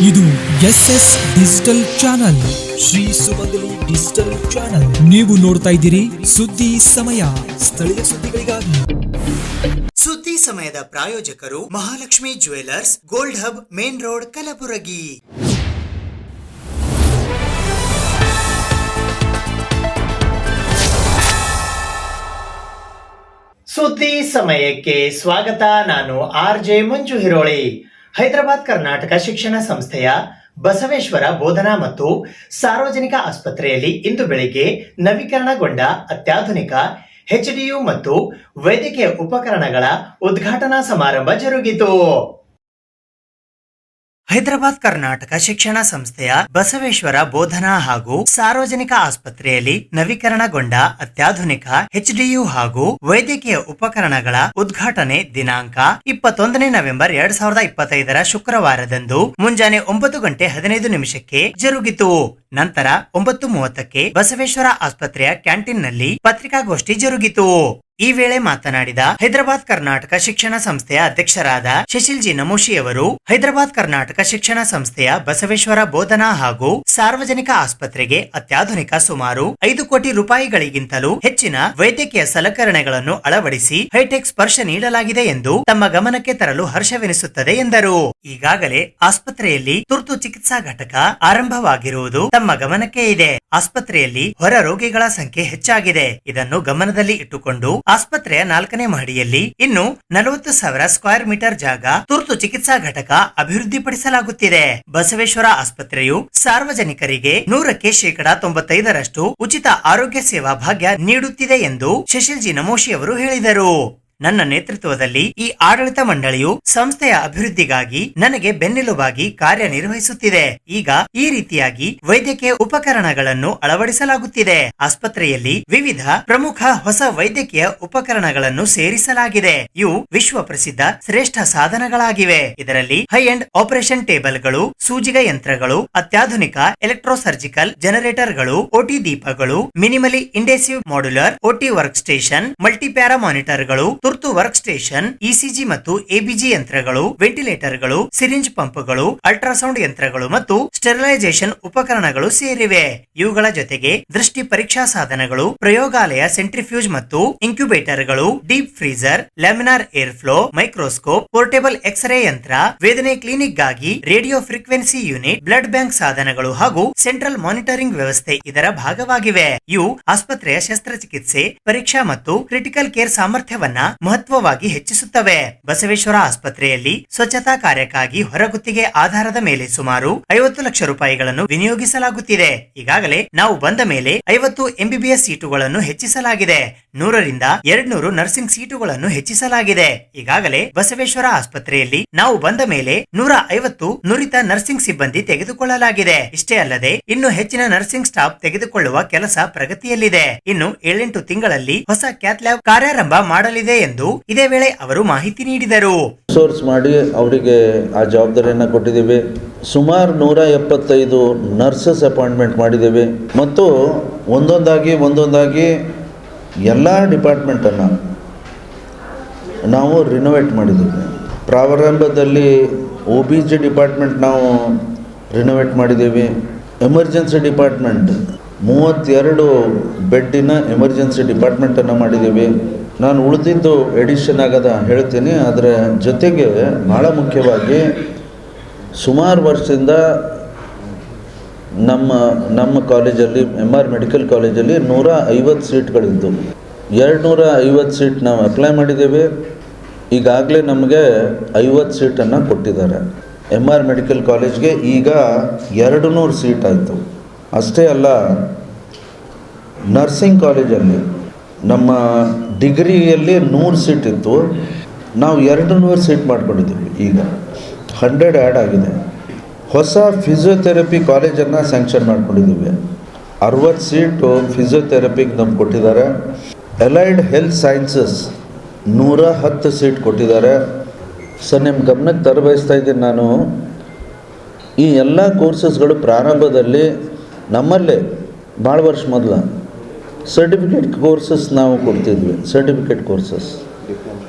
ಇದು SS digital channel, Shri ಸುಮಂಗಲಿ digital channel. ನೀವು ನೋಡ್ತಾ ಇದ್ದೀರಿ ಸುದ್ದಿ ಸಮಯ, ಸ್ಥಳೀಯ ಸುದ್ದಿಗಳಿಗಾಗಿ. ಸುದ್ದಿ ಸಮಯದ ಪ್ರಾಯೋಜಕರು Mahalakshmi jewellers, gold hub, main road, Kalaburagi. ಸುದ್ದಿ ಸಮಯಕ್ಕೆ ಸ್ವಾಗತ. ನಾನು RJ ಮಂಜು ಹಿರೋಳಿ. ಹೈದರಾಬಾದ್ ಕರ್ನಾಟಕ ಶಿಕ್ಷಣ ಸಂಸ್ಥೆಯ ಬಸವೇಶ್ವರ ಬೋಧನಾ ಮತ್ತು ಸಾರ್ವಜನಿಕ ಆಸ್ಪತ್ರೆಯಲ್ಲಿ ಇಂದು ಬೆಳಿಗ್ಗೆ ನವೀಕರಣಗೊಂಡ ಅತ್ಯಾಧುನಿಕ HDU ಮತ್ತು ವೈದ್ಯಕೀಯ ಉಪಕರಣಗಳ ಉದ್ಘಾಟನಾ ಸಮಾರಂಭ ಜರುಗಿತು. ಹೈದರಾಬಾದ್ ಕರ್ನಾಟಕ ಶಿಕ್ಷಣ ಸಂಸ್ಥೆಯ ಬಸವೇಶ್ವರ ಬೋಧನಾ ಹಾಗೂ ಸಾರ್ವಜನಿಕ ಆಸ್ಪತ್ರೆಯಲ್ಲಿ ನವೀಕರಣಗೊಂಡ ಅತ್ಯಾಧುನಿಕ HDU ಹಾಗೂ ವೈದ್ಯಕೀಯ ಉಪಕರಣಗಳ ಉದ್ಘಾಟನೆ ದಿನಾಂಕ 21 ನವೆಂಬರ್ 2025 ಶುಕ್ರವಾರದಂದು ಮುಂಜಾನೆ 9:15 ಜರುಗಿತು. ನಂತರ 9:30 ಬಸವೇಶ್ವರ ಆಸ್ಪತ್ರೆಯ ಕ್ಯಾಂಟೀನ್ನಲ್ಲಿ ಪತ್ರಿಕಾಗೋಷ್ಠಿ ಜರುಗಿತು. ಈ ವೇಳೆ ಮಾತನಾಡಿದ ಹೈದರಾಬಾದ್ ಕರ್ನಾಟಕ ಶಿಕ್ಷಣ ಸಂಸ್ಥೆಯ ಅಧ್ಯಕ್ಷರಾದ ಶಶಿಲ್ ಜಿ ನಮೋಶಿ ಅವರು, ಹೈದರಾಬಾದ್ ಕರ್ನಾಟಕ ಶಿಕ್ಷಣ ಸಂಸ್ಥೆಯ ಬಸವೇಶ್ವರ ಬೋಧನಾ ಹಾಗೂ ಸಾರ್ವಜನಿಕ ಆಸ್ಪತ್ರೆಗೆ ಅತ್ಯಾಧುನಿಕ ಸುಮಾರು 5 ಕೋಟಿ ರೂಪಾಯಿಗಳಿಗಿಂತಲೂ ಹೆಚ್ಚಿನ ವೈದ್ಯಕೀಯ ಸಲಕರಣೆಗಳನ್ನು ಅಳವಡಿಸಿ ಹೈಟೆಕ್ ಸ್ಪರ್ಶ ನೀಡಲಾಗಿದೆ ಎಂದು ತಮ್ಮ ಗಮನಕ್ಕೆ ತರಲು ಹರ್ಷವೆನಿಸುತ್ತದೆ ಎಂದರು. ಈಗಾಗಲೇ ಆಸ್ಪತ್ರೆಯಲ್ಲಿ ತುರ್ತು ಚಿಕಿತ್ಸಾ ಘಟಕ ಆರಂಭವಾಗಿರುವುದು ತಮ್ಮ ಗಮನಕ್ಕೆ ಇದೆ. ಆಸ್ಪತ್ರೆಯಲ್ಲಿ ಹೊರ ರೋಗಿಗಳ ಸಂಖ್ಯೆ ಹೆಚ್ಚಾಗಿದೆ. ಇದನ್ನು ಗಮನದಲ್ಲಿ ಇಟ್ಟುಕೊಂಡು ಆಸ್ಪತ್ರೆಯ 4ನೇ ಮಹಡಿಯಲ್ಲಿ ಇನ್ನು 40,000 ಸ್ಕ್ವೇರ್ ಮೀಟರ್ ಜಾಗ ತುರ್ತು ಚಿಕಿತ್ಸಾ ಘಟಕ ಅಭಿವೃದ್ಧಿಪಡಿಸಲಾಗುತ್ತಿದೆ. ಬಸವೇಶ್ವರ ಆಸ್ಪತ್ರೆಯು ಸಾರ್ವಜನಿಕರಿಗೆ 100% ಉಚಿತ ಆರೋಗ್ಯ ಸೇವಾ ಭಾಗ್ಯ ನೀಡುತ್ತಿದೆ ಎಂದು ಶಶಿಲ್ ಜಿ ನಮೋಶಿ ಅವರು ಹೇಳಿದರು. ನನ್ನ ನೇತೃತ್ವದಲ್ಲಿ ಈ ಆಡಳಿತ ಮಂಡಳಿಯು ಸಂಸ್ಥೆಯ ಅಭಿವೃದ್ಧಿಗಾಗಿ ನನಗೆ ಬೆನ್ನೆಲುಬಾಗಿ ಕಾರ್ಯನಿರ್ವಹಿಸುತ್ತಿದೆ. ಈಗ ಈ ರೀತಿಯಾಗಿ ವೈದ್ಯಕೀಯ ಉಪಕರಣಗಳನ್ನು ಅಳವಡಿಸಲಾಗುತ್ತಿದೆ. ಆಸ್ಪತ್ರೆಯಲ್ಲಿ ವಿವಿಧ ಪ್ರಮುಖ ಹೊಸ ವೈದ್ಯಕೀಯ ಉಪಕರಣಗಳನ್ನು ಸೇರಿಸಲಾಗಿದೆ. ಇವು ವಿಶ್ವ ಪ್ರಸಿದ್ಧ ಶ್ರೇಷ್ಠ ಸಾಧನಗಳಾಗಿವೆ. ಇದರಲ್ಲಿ ಹೈ ಎಂಡ್ ಆಪರೇಷನ್ ಟೇಬಲ್ಗಳು, ಸೂಜಿಗ ಯಂತ್ರಗಳು, ಅತ್ಯಾಧುನಿಕ ಎಲೆಕ್ಟ್ರೋ ಸರ್ಜಿಕಲ್ ಜನರೇಟರ್ಗಳು, OT ದೀಪಗಳು, minimally invasive modular OT work station, multipara ಮಾನಿಟರ್ಗಳು, ತುರ್ತು ವರ್ಕ್ ಸ್ಟೇಷನ್, ECG ಮತ್ತು ABG ಯಂತ್ರಗಳು, ವೆಂಟಿಲೇಟರ್ಗಳು, ಸಿರಿಂಜ್ ಪಂಪ್ಗಳು, ಅಲ್ಟ್ರಾಸೌಂಡ್ ಯಂತ್ರಗಳು ಮತ್ತು ಸ್ಟೆರಿಲೈಸೇಷನ್ ಉಪಕರಣಗಳು ಸೇರಿವೆ. ಇವುಗಳ ಜೊತೆಗೆ ದೃಷ್ಟಿ ಪರೀಕ್ಷಾ ಸಾಧನಗಳು, ಪ್ರಯೋಗಾಲಯ ಸೆಂಟ್ರಿಫ್ಯೂಜ್ ಮತ್ತು ಇನ್ಕ್ಯುಬೇಟರ್ಗಳು, deep freezer, laminar air flow, microscope, portable x ray ಯಂತ್ರ, ವೇದನೆ ಕ್ಲಿನಿಕ್ ಗಾಗಿ radio frequency unit, blood bank ಸಾಧನಗಳು ಹಾಗೂ ಸೆಂಟ್ರಲ್ ಮಾನಿಟರಿಂಗ್ ವ್ಯವಸ್ಥೆ ಇದರ ಭಾಗವಾಗಿವೆ. ಇವು ಆಸ್ಪತ್ರೆಯ ಶಸ್ತ್ರಚಿಕಿತ್ಸೆ, ಪರೀಕ್ಷಾ ಮತ್ತು ಕ್ರಿಟಿಕಲ್ ಕೇರ್ ಸಾಮರ್ಥ್ಯವನ್ನ ಮಹತ್ವವಾಗಿ ಹೆಚ್ಚಿಸುತ್ತವೆ. ಬಸವೇಶ್ವರ ಆಸ್ಪತ್ರೆಯಲ್ಲಿ ಸ್ವಚ್ಛತಾ ಕಾರ್ಯಕ್ಕಾಗಿ ಹೊರಗುತ್ತಿಗೆ ಆಧಾರದ ಮೇಲೆ ಸುಮಾರು 50 ಲಕ್ಷ ರೂಪಾಯಿಗಳನ್ನು ವಿನಿಯೋಗಿಸಲಾಗುತ್ತಿದೆ. ಈಗಾಗಲೇ ನಾವು ಬಂದ ಮೇಲೆ 50 MBBS ಸೀಟುಗಳನ್ನು ಹೆಚ್ಚಿಸಲಾಗಿದೆ. 100ರಿಂದ 200 ನರ್ಸಿಂಗ್ ಸೀಟುಗಳನ್ನು ಹೆಚ್ಚಿಸಲಾಗಿದೆ. ಈಗಾಗಲೇ ಬಸವೇಶ್ವರ ಆಸ್ಪತ್ರೆಯಲ್ಲಿ ನಾವು ಬಂದ ಮೇಲೆ 150 ನುರಿತ ನರ್ಸಿಂಗ್ ಸಿಬ್ಬಂದಿ ತೆಗೆದುಕೊಳ್ಳಲಾಗಿದೆ. ಇಷ್ಟೇ ಅಲ್ಲದೆ ಇನ್ನು ಹೆಚ್ಚಿನ ನರ್ಸಿಂಗ್ ಸ್ಟಾಫ್ ತೆಗೆದುಕೊಳ್ಳುವ ಕೆಲಸ ಪ್ರಗತಿಯಲ್ಲಿದೆ. ಇನ್ನು 7-8 ತಿಂಗಳಲ್ಲಿ ಹೊಸ ಕ್ಯಾತ್ ಲ್ಯಾಬ್ ಕಾರ್ಯಾರಂಭ ಮಾಡಲಿದೆ ಎಂದು ಇದೇ ವೇಳೆ ಅವರು ಮಾಹಿತಿ ನೀಡಿದರು. ಸೋರ್ಸ್ ಮಾಡಿ ಅವರಿಗೆ ಆ ಜವಾಬ್ದಾರಿಯನ್ನು ಕೊಟ್ಟಿದ್ದೇವೆ. ಸುಮಾರು 175 ನರ್ಸಸ್ ಅಪಾಯಿಂಟ್ಮೆಂಟ್ ಮಾಡಿದ್ದೇವೆ ಮತ್ತು ಒಂದೊಂದಾಗಿ ಎಲ್ಲ ಡಿಪಾರ್ಟ್ಮೆಂಟನ್ನು ನಾವು ರಿನೋವೇಟ್ ಮಾಡಿದ್ದೇವೆ. ಪ್ರಾರಂಭದಲ್ಲಿ OBG ಡಿಪಾರ್ಟ್ಮೆಂಟ್ ನಾವು ರಿನೋವೇಟ್ ಮಾಡಿದ್ದೇವೆ. ಎಮರ್ಜೆನ್ಸಿ ಡಿಪಾರ್ಟ್ಮೆಂಟ್ 32 ಬೆಡ್ಡಿನ ಎಮರ್ಜೆನ್ಸಿ ಡಿಪಾರ್ಟ್ಮೆಂಟನ್ನು ಮಾಡಿದ್ದೇವೆ. ನಾನು ಉಳಿದಿದ್ದು ಎಡಿಷನ್ ಆಗದ ಹೇಳ್ತೀನಿ. ಅದರ ಜೊತೆಗೆ ಭಾಳ ಮುಖ್ಯವಾಗಿ ಸುಮಾರು ವರ್ಷದಿಂದ ನಮ್ಮ ಕಾಲೇಜಲ್ಲಿ MR ಮೆಡಿಕಲ್ ಕಾಲೇಜಲ್ಲಿ 150 ಸೀಟ್ಗಳಿದ್ದು 250 ಸೀಟ್ ನಾವು ಅಪ್ಲೈ ಮಾಡಿದ್ದೇವೆ. ಈಗಾಗಲೇ ನಮಗೆ 50 ಸೀಟನ್ನು ಕೊಟ್ಟಿದ್ದಾರೆ. MR ಮೆಡಿಕಲ್ ಕಾಲೇಜ್ಗೆ ಈಗ 200 ಸೀಟ್ ಆಯಿತು. ಅಷ್ಟೇ ಅಲ್ಲ, ನರ್ಸಿಂಗ್ ಕಾಲೇಜಲ್ಲಿ ನಮ್ಮ ಡಿಗ್ರಿಯಲ್ಲಿ 100 ಸೀಟ್ ಇತ್ತು, ನಾವು 200 ಸೀಟ್ ಮಾಡ್ಕೊಂಡಿದ್ದೀವಿ. ಈಗ 100 ಆ್ಯಡ್ ಆಗಿದೆ. ಹೊಸ ಫಿಸಿಯೋಥೆರಪಿ ಕಾಲೇಜನ್ನು ಸ್ಯಾಂಕ್ಷನ್ ಮಾಡ್ಕೊಂಡಿದ್ದೀವಿ. 60 ಸೀಟು ಫಿಸಿಯೋಥೆರಪಿಗೆ ನಮ್ಗೆ ಕೊಟ್ಟಿದ್ದಾರೆ. ಅಲೈಡ್ ಹೆಲ್ತ್ ಸೈನ್ಸಸ್ 110 ಸೀಟ್ ಕೊಟ್ಟಿದ್ದಾರೆ. ಸರ್, ನಿಮ್ಮ ಗಮನಕ್ಕೆ ತರಬಯಸ್ತಾ ಇದ್ದೀನಿ ನಾನು, ಈ ಎಲ್ಲ ಕೋರ್ಸಸ್ಗಳು ಪ್ರಾರಂಭದಲ್ಲಿ ನಮ್ಮಲ್ಲೇ ಭಾಳ ವರ್ಷ ಮೊದಲು ಸರ್ಟಿಫಿಕೇಟ್ ಕೋರ್ಸಸ್ ನಾವು ಕೊಡ್ತಿದ್ವಿ. ಸರ್ಟಿಫಿಕೇಟ್ ಕೋರ್ಸಸ್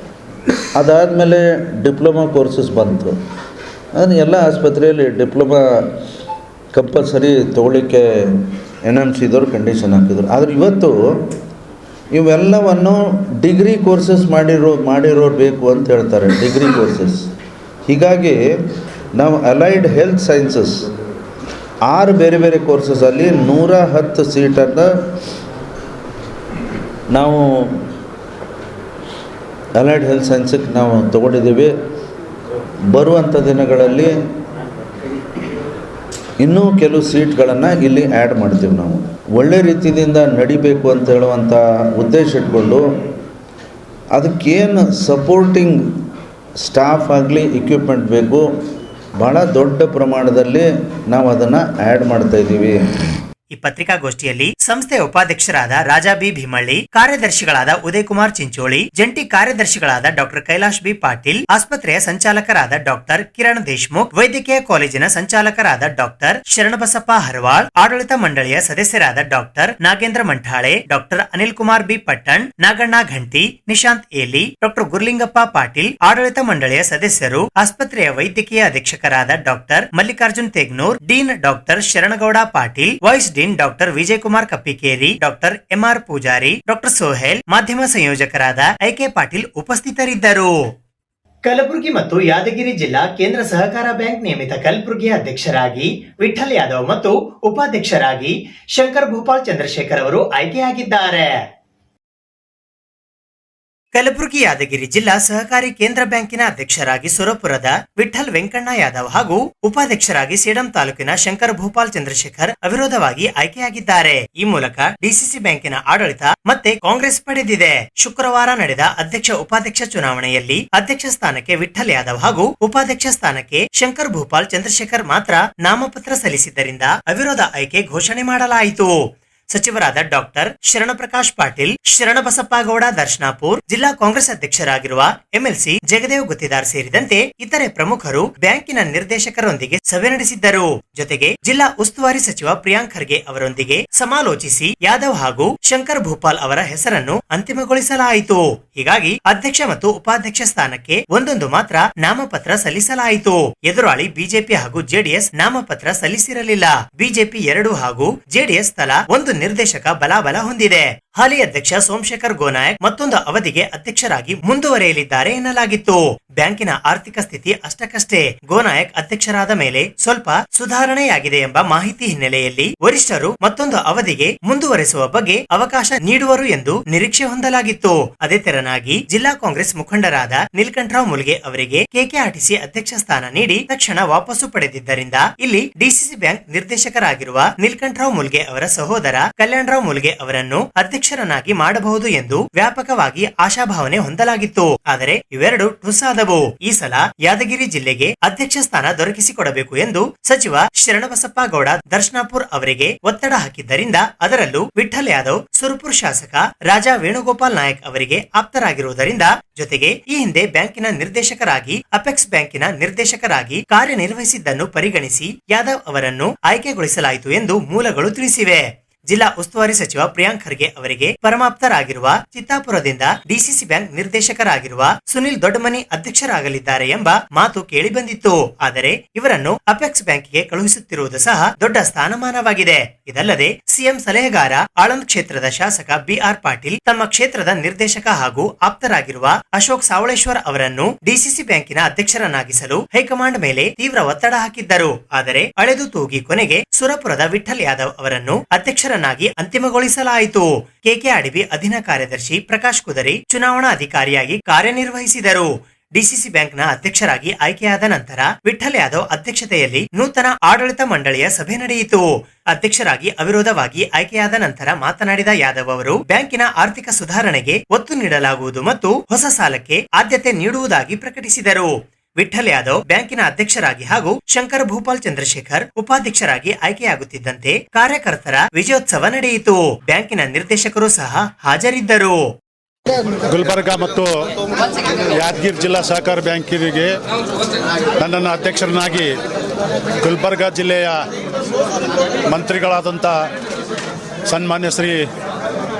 ಅದಾದಮೇಲೆ ಡಿಪ್ಲೊಮಾ ಕೋರ್ಸಸ್ ಬಂತು. ಅದು ಎಲ್ಲ ಆಸ್ಪತ್ರೆಯಲ್ಲಿ ಡಿಪ್ಲೊಮಾ ಕಂಪಲ್ಸರಿ ತೊಗೊಳ್ಳಿಕ್ಕೆ NMCದವ್ರು ಕಂಡೀಷನ್ ಹಾಕಿದ್ರು. ಆದರೆ ಇವತ್ತು ಇವೆಲ್ಲವನ್ನು ಡಿಗ್ರಿ ಕೋರ್ಸಸ್ ಮಾಡಿರೋರು ಬೇಕು ಅಂತ ಹೇಳ್ತಾರೆ, ಡಿಗ್ರಿ ಕೋರ್ಸಸ್. ಹೀಗಾಗಿ ನಾವು ಅಲೈಡ್ ಹೆಲ್ತ್ ಸೈನ್ಸಸ್ 6 ಬೇರೆ ಬೇರೆ ಕೋರ್ಸಸಲ್ಲಿ 110 ಸೀಟನ್ನು ನಾವು ಅಲೈಡ್ ಹೆಲ್ತ್ ಸೈನ್ಸಿಗೆ ನಾವು ತೊಗೊಂಡಿದ್ದೀವಿ. ಬರುವಂಥ ದಿನಗಳಲ್ಲಿ ಇನ್ನೂ ಕೆಲವು ಸೀಟ್ಗಳನ್ನು ಇಲ್ಲಿ ಆ್ಯಡ್ ಮಾಡ್ತೀವಿ. ನಾವು ಒಳ್ಳೆ ರೀತಿಯಿಂದ ನಡಿಬೇಕು ಅಂತ ಹೇಳುವಂಥ ಉದ್ದೇಶ ಇಟ್ಕೊಂಡು ಅದಕ್ಕೇನು ಸಪೋರ್ಟಿಂಗ್ ಸ್ಟಾಫ್ ಆಗಲಿ ಇಕ್ವಿಪ್ಮೆಂಟ್ ಬೇಕು, ಭಾಳ ದೊಡ್ಡ ಪ್ರಮಾಣದಲ್ಲಿ ನಾವು ಅದನ್ನು ಆ್ಯಡ್ ಮಾಡ್ತಾಯಿದ್ದೀವಿ. ಈ ಪತ್ರಿಕಾಗೋಷ್ಠಿಯಲ್ಲಿ ಸಂಸ್ಥೆಯ ಉಪಾಧ್ಯಕ್ಷರಾದ ರಾಜಾ ಬಿ ಭೀಮಳ್ಳಿ, ಕಾರ್ಯದರ್ಶಿಗಳಾದ ಉದಯ್ ಕುಮಾರ್ ಚಿಂಚೋಳಿ, ಜಂಟಿ ಕಾರ್ಯದರ್ಶಿಗಳಾದ ಡಾಕ್ಟರ್ ಕೈಲಾಶ್ ಬಿ ಪಾಟೀಲ್, ಆಸ್ಪತ್ರೆಯ ಸಂಚಾಲಕರಾದ ಡಾಕ್ಟರ್ ಕಿರಣ್ ದೇಶ್ಮುಖ್, ವೈದ್ಯಕೀಯ ಕಾಲೇಜಿನ ಸಂಚಾಲಕರಾದ ಡಾಕ್ಟರ್ ಶರಣಬಸಪ್ಪ ಹರವಾಳ್, ಆಡಳಿತ ಮಂಡಳಿಯ ಸದಸ್ಯರಾದ doctor Nagendra Manthale, doctor Anil Kumar B Pattan, Naganna Ghanti, Nishant Eli, doctor Gurlingappa Patil, ಆಡಳಿತ ಮಂಡಳಿಯ ಸದಸ್ಯರು, ಆಸ್ಪತ್ರೆಯ ವೈದ್ಯಕೀಯ ಅಧೀಕ್ಷಕರಾದ doctor Mallikarjun Tegnoor, dean doctor Sharangouda Patil, vice dean doctor Vijay Kumar Kappikeri, doctor MR Pujari, doctor Sohail, ಮಾಧ್ಯಮ ಸಂಯೋಜಕರಾದ IK ಪಾಟೀಲ್ ಉಪಸ್ಥಿತರಿದ್ದರು. ಕಲಬುರಗಿ ಮತ್ತು ಯಾದಗಿರಿ ಜಿಲ್ಲಾ ಕೇಂದ್ರ ಸಹಕಾರ ಬ್ಯಾಂಕ್ ನಿಯಮಿತ ಕಲಬುರಗಿಯ ಅಧ್ಯಕ್ಷರಾಗಿ ವಿಠಲ್ ಯಾದವ್ ಮತ್ತು ಉಪಾಧ್ಯಕ್ಷರಾಗಿ ಶಂಕರ್ ಭೂಪಾಲ್ ಚಂದ್ರಶೇಖರ್ ಅವರು ಆಯ್ಕೆಯಾಗಿದ್ದಾರೆ. ಕಲಬುರಗಿ ಯಾದಗಿರಿ ಜಿಲ್ಲಾ ಸಹಕಾರಿ ಕೇಂದ್ರ ಬ್ಯಾಂಕಿನ ಅಧ್ಯಕ್ಷರಾಗಿ ಸುರಪುರದ ವಿಠಲ್ ವೆಂಕಣ್ಣ ಯಾದವ್ ಹಾಗೂ ಉಪಾಧ್ಯಕ್ಷರಾಗಿ ಸೇಡಂ ತಾಲೂಕಿನ ಶಂಕರ್ ಭೂಪಾಲ್ ಚಂದ್ರಶೇಖರ್ ಅವಿರೋಧವಾಗಿ ಆಯ್ಕೆಯಾಗಿದ್ದಾರೆ. ಈ ಮೂಲಕ DCC ಬ್ಯಾಂಕಿನ ಆಡಳಿತ ಮತ್ತೆ ಕಾಂಗ್ರೆಸ್ ಪಡೆದಿದೆ. ಶುಕ್ರವಾರ ನಡೆದ ಅಧ್ಯಕ್ಷ ಉಪಾಧ್ಯಕ್ಷ ಚುನಾವಣೆಯಲ್ಲಿ ಅಧ್ಯಕ್ಷ ಸ್ಥಾನಕ್ಕೆ ವಿಠಲ್ ಯಾದವ್ ಹಾಗೂ ಉಪಾಧ್ಯಕ್ಷ ಸ್ಥಾನಕ್ಕೆ ಶಂಕರ್ ಭೂಪಾಲ್ ಚಂದ್ರಶೇಖರ್ ಮಾತ್ರ ನಾಮಪತ್ರ ಸಲ್ಲಿಸಿದ್ದರಿಂದ ಅವಿರೋಧ ಆಯ್ಕೆ ಘೋಷಣೆ ಮಾಡಲಾಯಿತು. ಸಚಿವರಾದ ಡಾಕ್ಟರ್ ಶರಣಪ್ರಕಾಶ್ ಪಾಟೀಲ್, ಶರಣಬಸಪ್ಪ ಗೌಡ ದರ್ಶನಾಪುರ್, ಜಿಲ್ಲಾ ಕಾಂಗ್ರೆಸ್ ಅಧ್ಯಕ್ಷರಾಗಿರುವ MLC ಜಗದೇವ್ ಗುತ್ತಿದಾರ್ ಸೇರಿದಂತೆ ಇತರೆ ಪ್ರಮುಖರು ಬ್ಯಾಂಕಿನ ನಿರ್ದೇಶಕರೊಂದಿಗೆ ಸಭೆ ನಡೆಸಿದ್ದರು. ಜೊತೆಗೆ ಜಿಲ್ಲಾ ಉಸ್ತುವಾರಿ ಸಚಿವ ಪ್ರಿಯಾಂಕ್ ಖರ್ಗೆ ಅವರೊಂದಿಗೆ ಸಮಾಲೋಚಿಸಿ ಯಾದವ್ ಹಾಗೂ ಶಂಕರ್ ಭೂಪಾಲ್ ಅವರ ಹೆಸರನ್ನು ಅಂತಿಮಗೊಳಿಸಲಾಯಿತು. ಹೀಗಾಗಿ ಅಧ್ಯಕ್ಷ ಮತ್ತು ಉಪಾಧ್ಯಕ್ಷ ಸ್ಥಾನಕ್ಕೆ ಒಂದೊಂದು ಮಾತ್ರ ನಾಮಪತ್ರ ಸಲ್ಲಿಸಲಾಯಿತು. ಎದುರಾಳಿ ಬಿಜೆಪಿ ಹಾಗೂ JDS ನಾಮಪತ್ರ ಸಲ್ಲಿಸಿರಲಿಲ್ಲ. ಬಿಜೆಪಿ 2 ಹಾಗೂ JDS ತಲಾ 1 ನಿರ್ದೇಶಕ ಬಲಾಬಲ ಹೊಂದಿದೆ. ಹಾಲಿ ಅಧ್ಯಕ್ಷ ಸೋಮಶೇಖರ್ ಗೋನಾಯಕ್ ಮತ್ತೊಂದು ಅವಧಿಗೆ ಅಧ್ಯಕ್ಷರಾಗಿ ಮುಂದುವರೆಯಲಿದ್ದಾರೆ ಎನ್ನಲಾಗಿತ್ತು. ಬ್ಯಾಂಕಿನ ಆರ್ಥಿಕ ಸ್ಥಿತಿ ಅಷ್ಟಕ್ಕಷ್ಟೇ. ಗೋನಾಯಕ್ ಅಧ್ಯಕ್ಷರಾದ ಮೇಲೆ ಸ್ವಲ್ಪ ಸುಧಾರಣೆಯಾಗಿದೆ ಎಂಬ ಮಾಹಿತಿ ಹಿನ್ನೆಲೆಯಲ್ಲಿ ವರಿಷ್ಠರು ಮತ್ತೊಂದು ಅವಧಿಗೆ ಮುಂದುವರೆಸುವ ಬಗ್ಗೆ ಅವಕಾಶ ನೀಡುವರು ಎಂದು ನಿರೀಕ್ಷೆ ಹೊಂದಲಾಗಿತ್ತು. ಅದೇ ತೆರನಾಗಿ ಜಿಲ್ಲಾ ಕಾಂಗ್ರೆಸ್ ಮುಖಂಡರಾದ ನೀಲಕಂಠರಾವ್ ಮುಲ್ಗೆ ಅವರಿಗೆ KKRTC ಅಧ್ಯಕ್ಷ ಸ್ಥಾನ ನೀಡಿ ತಕ್ಷಣ ವಾಪಸ್ಸು ಪಡೆದಿದ್ದರಿಂದ ಇಲ್ಲಿ DCC ಬ್ಯಾಂಕ್ ನಿರ್ದೇಶಕರಾಗಿರುವ ನೀಲಕಂಠರಾವ್ ಮುಲ್ಗೆ ಅವರ ಸಹೋದರ ಕಲ್ಯಾಣರಾವ್ ಮುಲ್ಗೆ ಅವರನ್ನು ಅಧ್ಯಕ್ಷರನ್ನಾಗಿ ಮಾಡಬಹುದು ಎಂದು ವ್ಯಾಪಕವಾಗಿ ಆಶಾಭಾವನೆ ಹೊಂದಲಾಗಿತ್ತು. ಆದರೆ ಇವೆರಡು ಟುಸ್ಸಾದವು. ಈ ಸಲ ಯಾದಗಿರಿ ಜಿಲ್ಲೆಗೆ ಅಧ್ಯಕ್ಷ ಸ್ಥಾನ ದೊರಕಿಸಿಕೊಡಬೇಕು ಎಂದು ಸಚಿವ ಶರಣಬಸಪ್ಪ ಗೌಡ ದರ್ಶನಾಪುರ್ ಅವರಿಗೆ ಒತ್ತಡ ಹಾಕಿದ್ದರಿಂದ ಅದರಲ್ಲೂ ವಿಠಲ್ ಯಾದವ್ ಸುರಪುರ್ ಶಾಸಕ ರಾಜಾ ವೇಣುಗೋಪಾಲ್ ನಾಯಕ್ ಅವರಿಗೆ ಆಪ್ತರಾಗಿರುವುದರಿಂದ ಜೊತೆಗೆ ಈ ಹಿಂದೆ ಬ್ಯಾಂಕಿನ ನಿರ್ದೇಶಕರಾಗಿ ಅಪೆಕ್ಸ್ ಬ್ಯಾಂಕಿನ ನಿರ್ದೇಶಕರಾಗಿ ಕಾರ್ಯನಿರ್ವಹಿಸಿದ್ದನ್ನು ಪರಿಗಣಿಸಿ ಯಾದವ್ ಅವರನ್ನು ಆಯ್ಕೆಗೊಳಿಸಲಾಯಿತು ಎಂದು ಮೂಲಗಳು ತಿಳಿಸಿವೆ. ಜಿಲ್ಲಾ ಉಸ್ತುವಾರಿ ಸಚಿವ ಪ್ರಿಯಾಂಕ್ ಖರ್ಗೆ ಅವರಿಗೆ ಪರಮಾಪ್ತರಾಗಿರುವ ಚಿತ್ತಾಪುರದಿಂದ DCC ಬ್ಯಾಂಕ್ ನಿರ್ದೇಶಕರಾಗಿರುವ ಸುನಿಲ್ ದೊಡ್ಡಮನಿ ಅಧ್ಯಕ್ಷರಾಗಲಿದ್ದಾರೆ ಎಂಬ ಮಾತು ಕೇಳಿ ಬಂದಿತ್ತು. ಆದರೆ ಇವರನ್ನು ಅಪೆಕ್ಸ್ ಬ್ಯಾಂಕಿಗೆ ಕಳುಹಿಸುತ್ತಿರುವುದು ಸಹ ದೊಡ್ಡ ಸ್ಥಾನಮಾನವಾಗಿದೆ. ಇದಲ್ಲದೆ ಸಿಎಂ ಸಲಹೆಗಾರ ಆಳಂದ್ ಕ್ಷೇತ್ರದ ಶಾಸಕ BR ಪಾಟೀಲ್ ತಮ್ಮ ಕ್ಷೇತ್ರದ ನಿರ್ದೇಶಕ ಹಾಗೂ ಆಪ್ತರಾಗಿರುವ ಅಶೋಕ್ ಸಾವಳೇಶ್ವರ್ ಅವರನ್ನು DCC ಬ್ಯಾಂಕಿನ ಅಧ್ಯಕ್ಷರನ್ನಾಗಿಸಲು ಹೈಕಮಾಂಡ್ ಮೇಲೆ ತೀವ್ರ ಒತ್ತಡ ಹಾಕಿದ್ದರು. ಆದರೆ ಅಳೆದು ತೂಗಿ ಕೊನೆಗೆ ಸುರಪುರದ ವಿಠಲ್ ಯಾದವ್ ಅವರನ್ನು ಅಧ್ಯಕ್ಷರ ಅಂತಿಮಗೊಳಿಸಲಾಯಿತು. KKRDB ಅಧೀನ ಕಾರ್ಯದರ್ಶಿ ಪ್ರಕಾಶ್ ಕುದರಿ ಚುನಾವಣಾ ಅಧಿಕಾರಿಯಾಗಿ ಕಾರ್ಯನಿರ್ವಹಿಸಿದರು. DCC ಬ್ಯಾಂಕ್ನ ಅಧ್ಯಕ್ಷರಾಗಿ ಆಯ್ಕೆಯಾದ ನಂತರ ವಿಠಲ್ ಯಾದವ್ ಅಧ್ಯಕ್ಷತೆಯಲ್ಲಿ ನೂತನ ಆಡಳಿತ ಮಂಡಳಿಯ ಸಭೆ ನಡೆಯಿತು. ಅಧ್ಯಕ್ಷರಾಗಿ ಅವಿರೋಧವಾಗಿ ಆಯ್ಕೆಯಾದ ನಂತರ ಮಾತನಾಡಿದ ಯಾದವ್ ಅವರು ಬ್ಯಾಂಕಿನ ಆರ್ಥಿಕ ಸುಧಾರಣೆಗೆ ಒತ್ತು ನೀಡಲಾಗುವುದು ಮತ್ತು ಹೊಸ ಸಾಲಕ್ಕೆ ಆದ್ಯತೆ ನೀಡುವುದಾಗಿ ಪ್ರಕಟಿಸಿದರು. ವಿಠಲ್ ಯಾದವ್ ಬ್ಯಾಂಕಿನ ಅಧ್ಯಕ್ಷರಾಗಿ ಹಾಗೂ ಶಂಕರ್ ಭೂಪಾಲ್ ಚಂದ್ರಶೇಖರ್ ಉಪಾಧ್ಯಕ್ಷರಾಗಿ ಆಯ್ಕೆಯಾಗುತ್ತಿದ್ದಂತೆ ಕಾರ್ಯಕರ್ತರ ವಿಜಯೋತ್ಸವ ನಡೆಯಿತು. ಬ್ಯಾಂಕಿನ ನಿರ್ದೇಶಕರು ಸಹ ಹಾಜರಿದ್ದರು. ಗುಲ್ಬರ್ಗ ಮತ್ತು ಯಾದಗಿರಿ ಜಿಲ್ಲಾ ಸಹಕಾರ ಬ್ಯಾಂಕಿಗೆ ನನ್ನನ್ನು ಅಧ್ಯಕ್ಷರನ್ನಾಗಿ ಗುಲ್ಬರ್ಗ ಜಿಲ್ಲೆಯ ಮಂತ್ರಿಗಳಾದಂಥ ಸನ್ಮಾನ್ಯ ಶ್ರೀ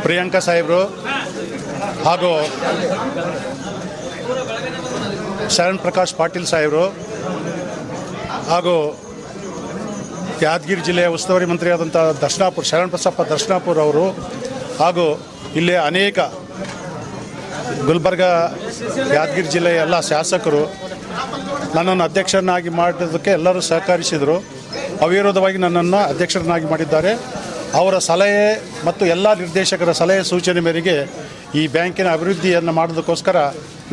ಪ್ರಿಯಾಂಕಾ ಸಾಹೇಬರು ಹಾಗೂ ಶರಣ್ ಪ್ರಕಾಶ್ ಪಾಟೀಲ್ ಸಾಹೇಬರು ಹಾಗೂ ಯಾದಗಿರಿ ಜಿಲ್ಲೆಯ ಉಸ್ತುವಾರಿ ಮಂತ್ರಿಯಾದಂಥ ಶರಣಬಸಪ್ಪ ದರ್ಶನಾಪುರ ಅವರು ಹಾಗೂ ಇಲ್ಲಿ ಅನೇಕ ಗುಲ್ಬರ್ಗ ಯಾದಗಿರಿ ಜಿಲ್ಲೆಯ ಎಲ್ಲ ಶಾಸಕರು ನನ್ನನ್ನು ಅಧ್ಯಕ್ಷರನ್ನಾಗಿ ಮಾಡೋದಕ್ಕೆ ಎಲ್ಲರೂ ಸಹಕರಿಸಿದರು. ಅವಿರೋಧವಾಗಿ ನನ್ನನ್ನು ಅಧ್ಯಕ್ಷರನ್ನಾಗಿ ಮಾಡಿದ್ದಾರೆ. ಅವರ ಸಲಹೆ ಮತ್ತು ಎಲ್ಲ ನಿರ್ದೇಶಕರ ಸಲಹೆ ಸೂಚನೆ ಮೇರೆಗೆ ಈ ಬ್ಯಾಂಕಿನ ಅಭಿವೃದ್ಧಿಯನ್ನು ಮಾಡೋದಕ್ಕೋಸ್ಕರ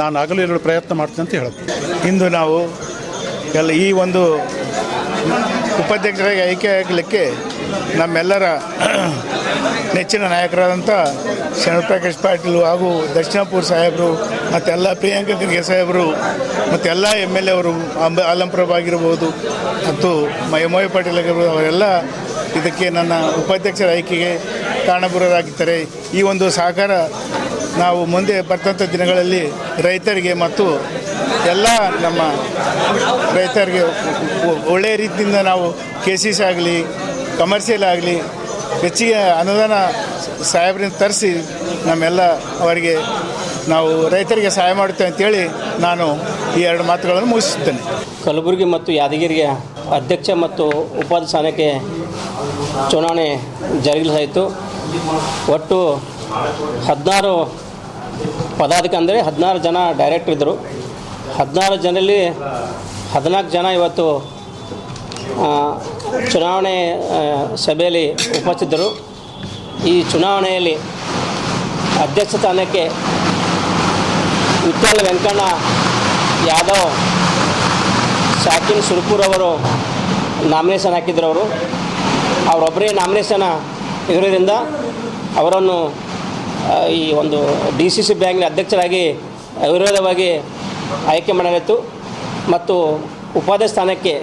ನಾನು ಹಗಲು ಇರಲು ಪ್ರಯತ್ನ ಮಾಡ್ತೀನಿ ಅಂತ ಹೇಳುತ್ತೆ. ಇಂದು ನಾವು ಈ ಒಂದು ಉಪಾಧ್ಯಕ್ಷರಾಗಿ ಆಯ್ಕೆ ಆಗಲಿಕ್ಕೆ ನಮ್ಮೆಲ್ಲರ ನೆಚ್ಚಿನ ನಾಯಕರಾದಂಥ ಶರಣಪ್ರಕಾಶ್ ಪಾಟೀಲ್ ಹಾಗೂ ದಕ್ಷಿಣಾಪುರ ಸಾಹೇಬರು ಮತ್ತೆಲ್ಲ ಪ್ರಿಯಾಂಕಾ ಖರ್ಗೆ ಸಾಹೇಬರು ಮತ್ತೆಲ್ಲ MLA ಅವರು ಆಲಂಪ್ರಭ ಆಗಿರ್ಬೋದು ಮತ್ತು ಎಂ.ವೈ. ಪಾಟೀಲ್ ಆಗಿರ್ಬೋದು, ಅವರೆಲ್ಲ ಇದಕ್ಕೆ ನನ್ನ ಉಪಾಧ್ಯಕ್ಷರ ಆಯ್ಕೆಗೆ ಕಾರಣಭೂತರಾಗಿದ್ದಾರೆ. ಈ ಒಂದು ಸಹಕಾರ ನಾವು ಮುಂದೆ ಬರ್ತಂಥ ದಿನಗಳಲ್ಲಿ ರೈತರಿಗೆ ಮತ್ತು ಎಲ್ಲ ನಮ್ಮ ರೈತರಿಗೆ ಒಳ್ಳೆಯ ರೀತಿಯಿಂದ ನಾವು KCC ಆಗಲಿ ಕಮರ್ಷಿಯಲ್ ಆಗಲಿ ಹೆಚ್ಚಿಗೆ ಅನುದಾನ ಸಾಹೇಬರಿಂದ ತರಿಸಿ ನಮ್ಮೆಲ್ಲ ಅವರಿಗೆ ನಾವು ರೈತರಿಗೆ ಸಹಾಯ ಮಾಡುತ್ತೇವೆ ಅಂತೇಳಿ ನಾನು ಈ 2 ಮಾತುಗಳನ್ನು ಮುಗಿಸುತ್ತೇನೆ. ಕಲಬುರಗಿ ಮತ್ತು ಯಾದಗಿರಿಗೆ ಅಧ್ಯಕ್ಷ ಮತ್ತು ಉಪಾಧ್ಯಕ್ಷ ಸ್ಥಾನಕ್ಕೆ ಚುನಾವಣೆ ಜರುಗಿಸಲಾಯಿತು. ಒಟ್ಟು 16 ಪದಾಧಿಕಾರಿ ಅಂದರೆ 16 ಜನ ಡೈರೆಕ್ಟರ್ ಇದ್ದರು. 16 ಜನರಲ್ಲಿ 14 ಜನ ಇವತ್ತು ಚುನಾವಣೆ ಸಭೆಯಲ್ಲಿ ಉಪಸ್ಥಿತರು. ಈ ಚುನಾವಣೆಯಲ್ಲಿ ಅಧ್ಯಕ್ಷ ಸ್ಥಾನಕ್ಕೆ ವಿಠ್ಠಲ್ ವೆಂಕಣ್ಣ ಯಾದವ್ ಸಾಕಿನ್ ಸುರ್ಪುರ್ ಅವರು ನಾಮಿನೇಷನ್ ಹಾಕಿದ್ರು. ಅವರೊಬ್ಬರೇ ನಾಮಿನೇಷನ್ ಇರೋದ್ರಿಂದ ಅವರನ್ನು ಈ ಒಂದು DCC ಬ್ಯಾಂಕ್ನ ಅಧ್ಯಕ್ಷರಾಗಿ ಅವಿರೋಧವಾಗಿ ಆಯ್ಕೆ ಮಾಡಲಾಯಿತು. ಮತ್ತು ಉಪಾಧ್ಯಕ್ಷ ಸ್ಥಾನಕ್ಕೆ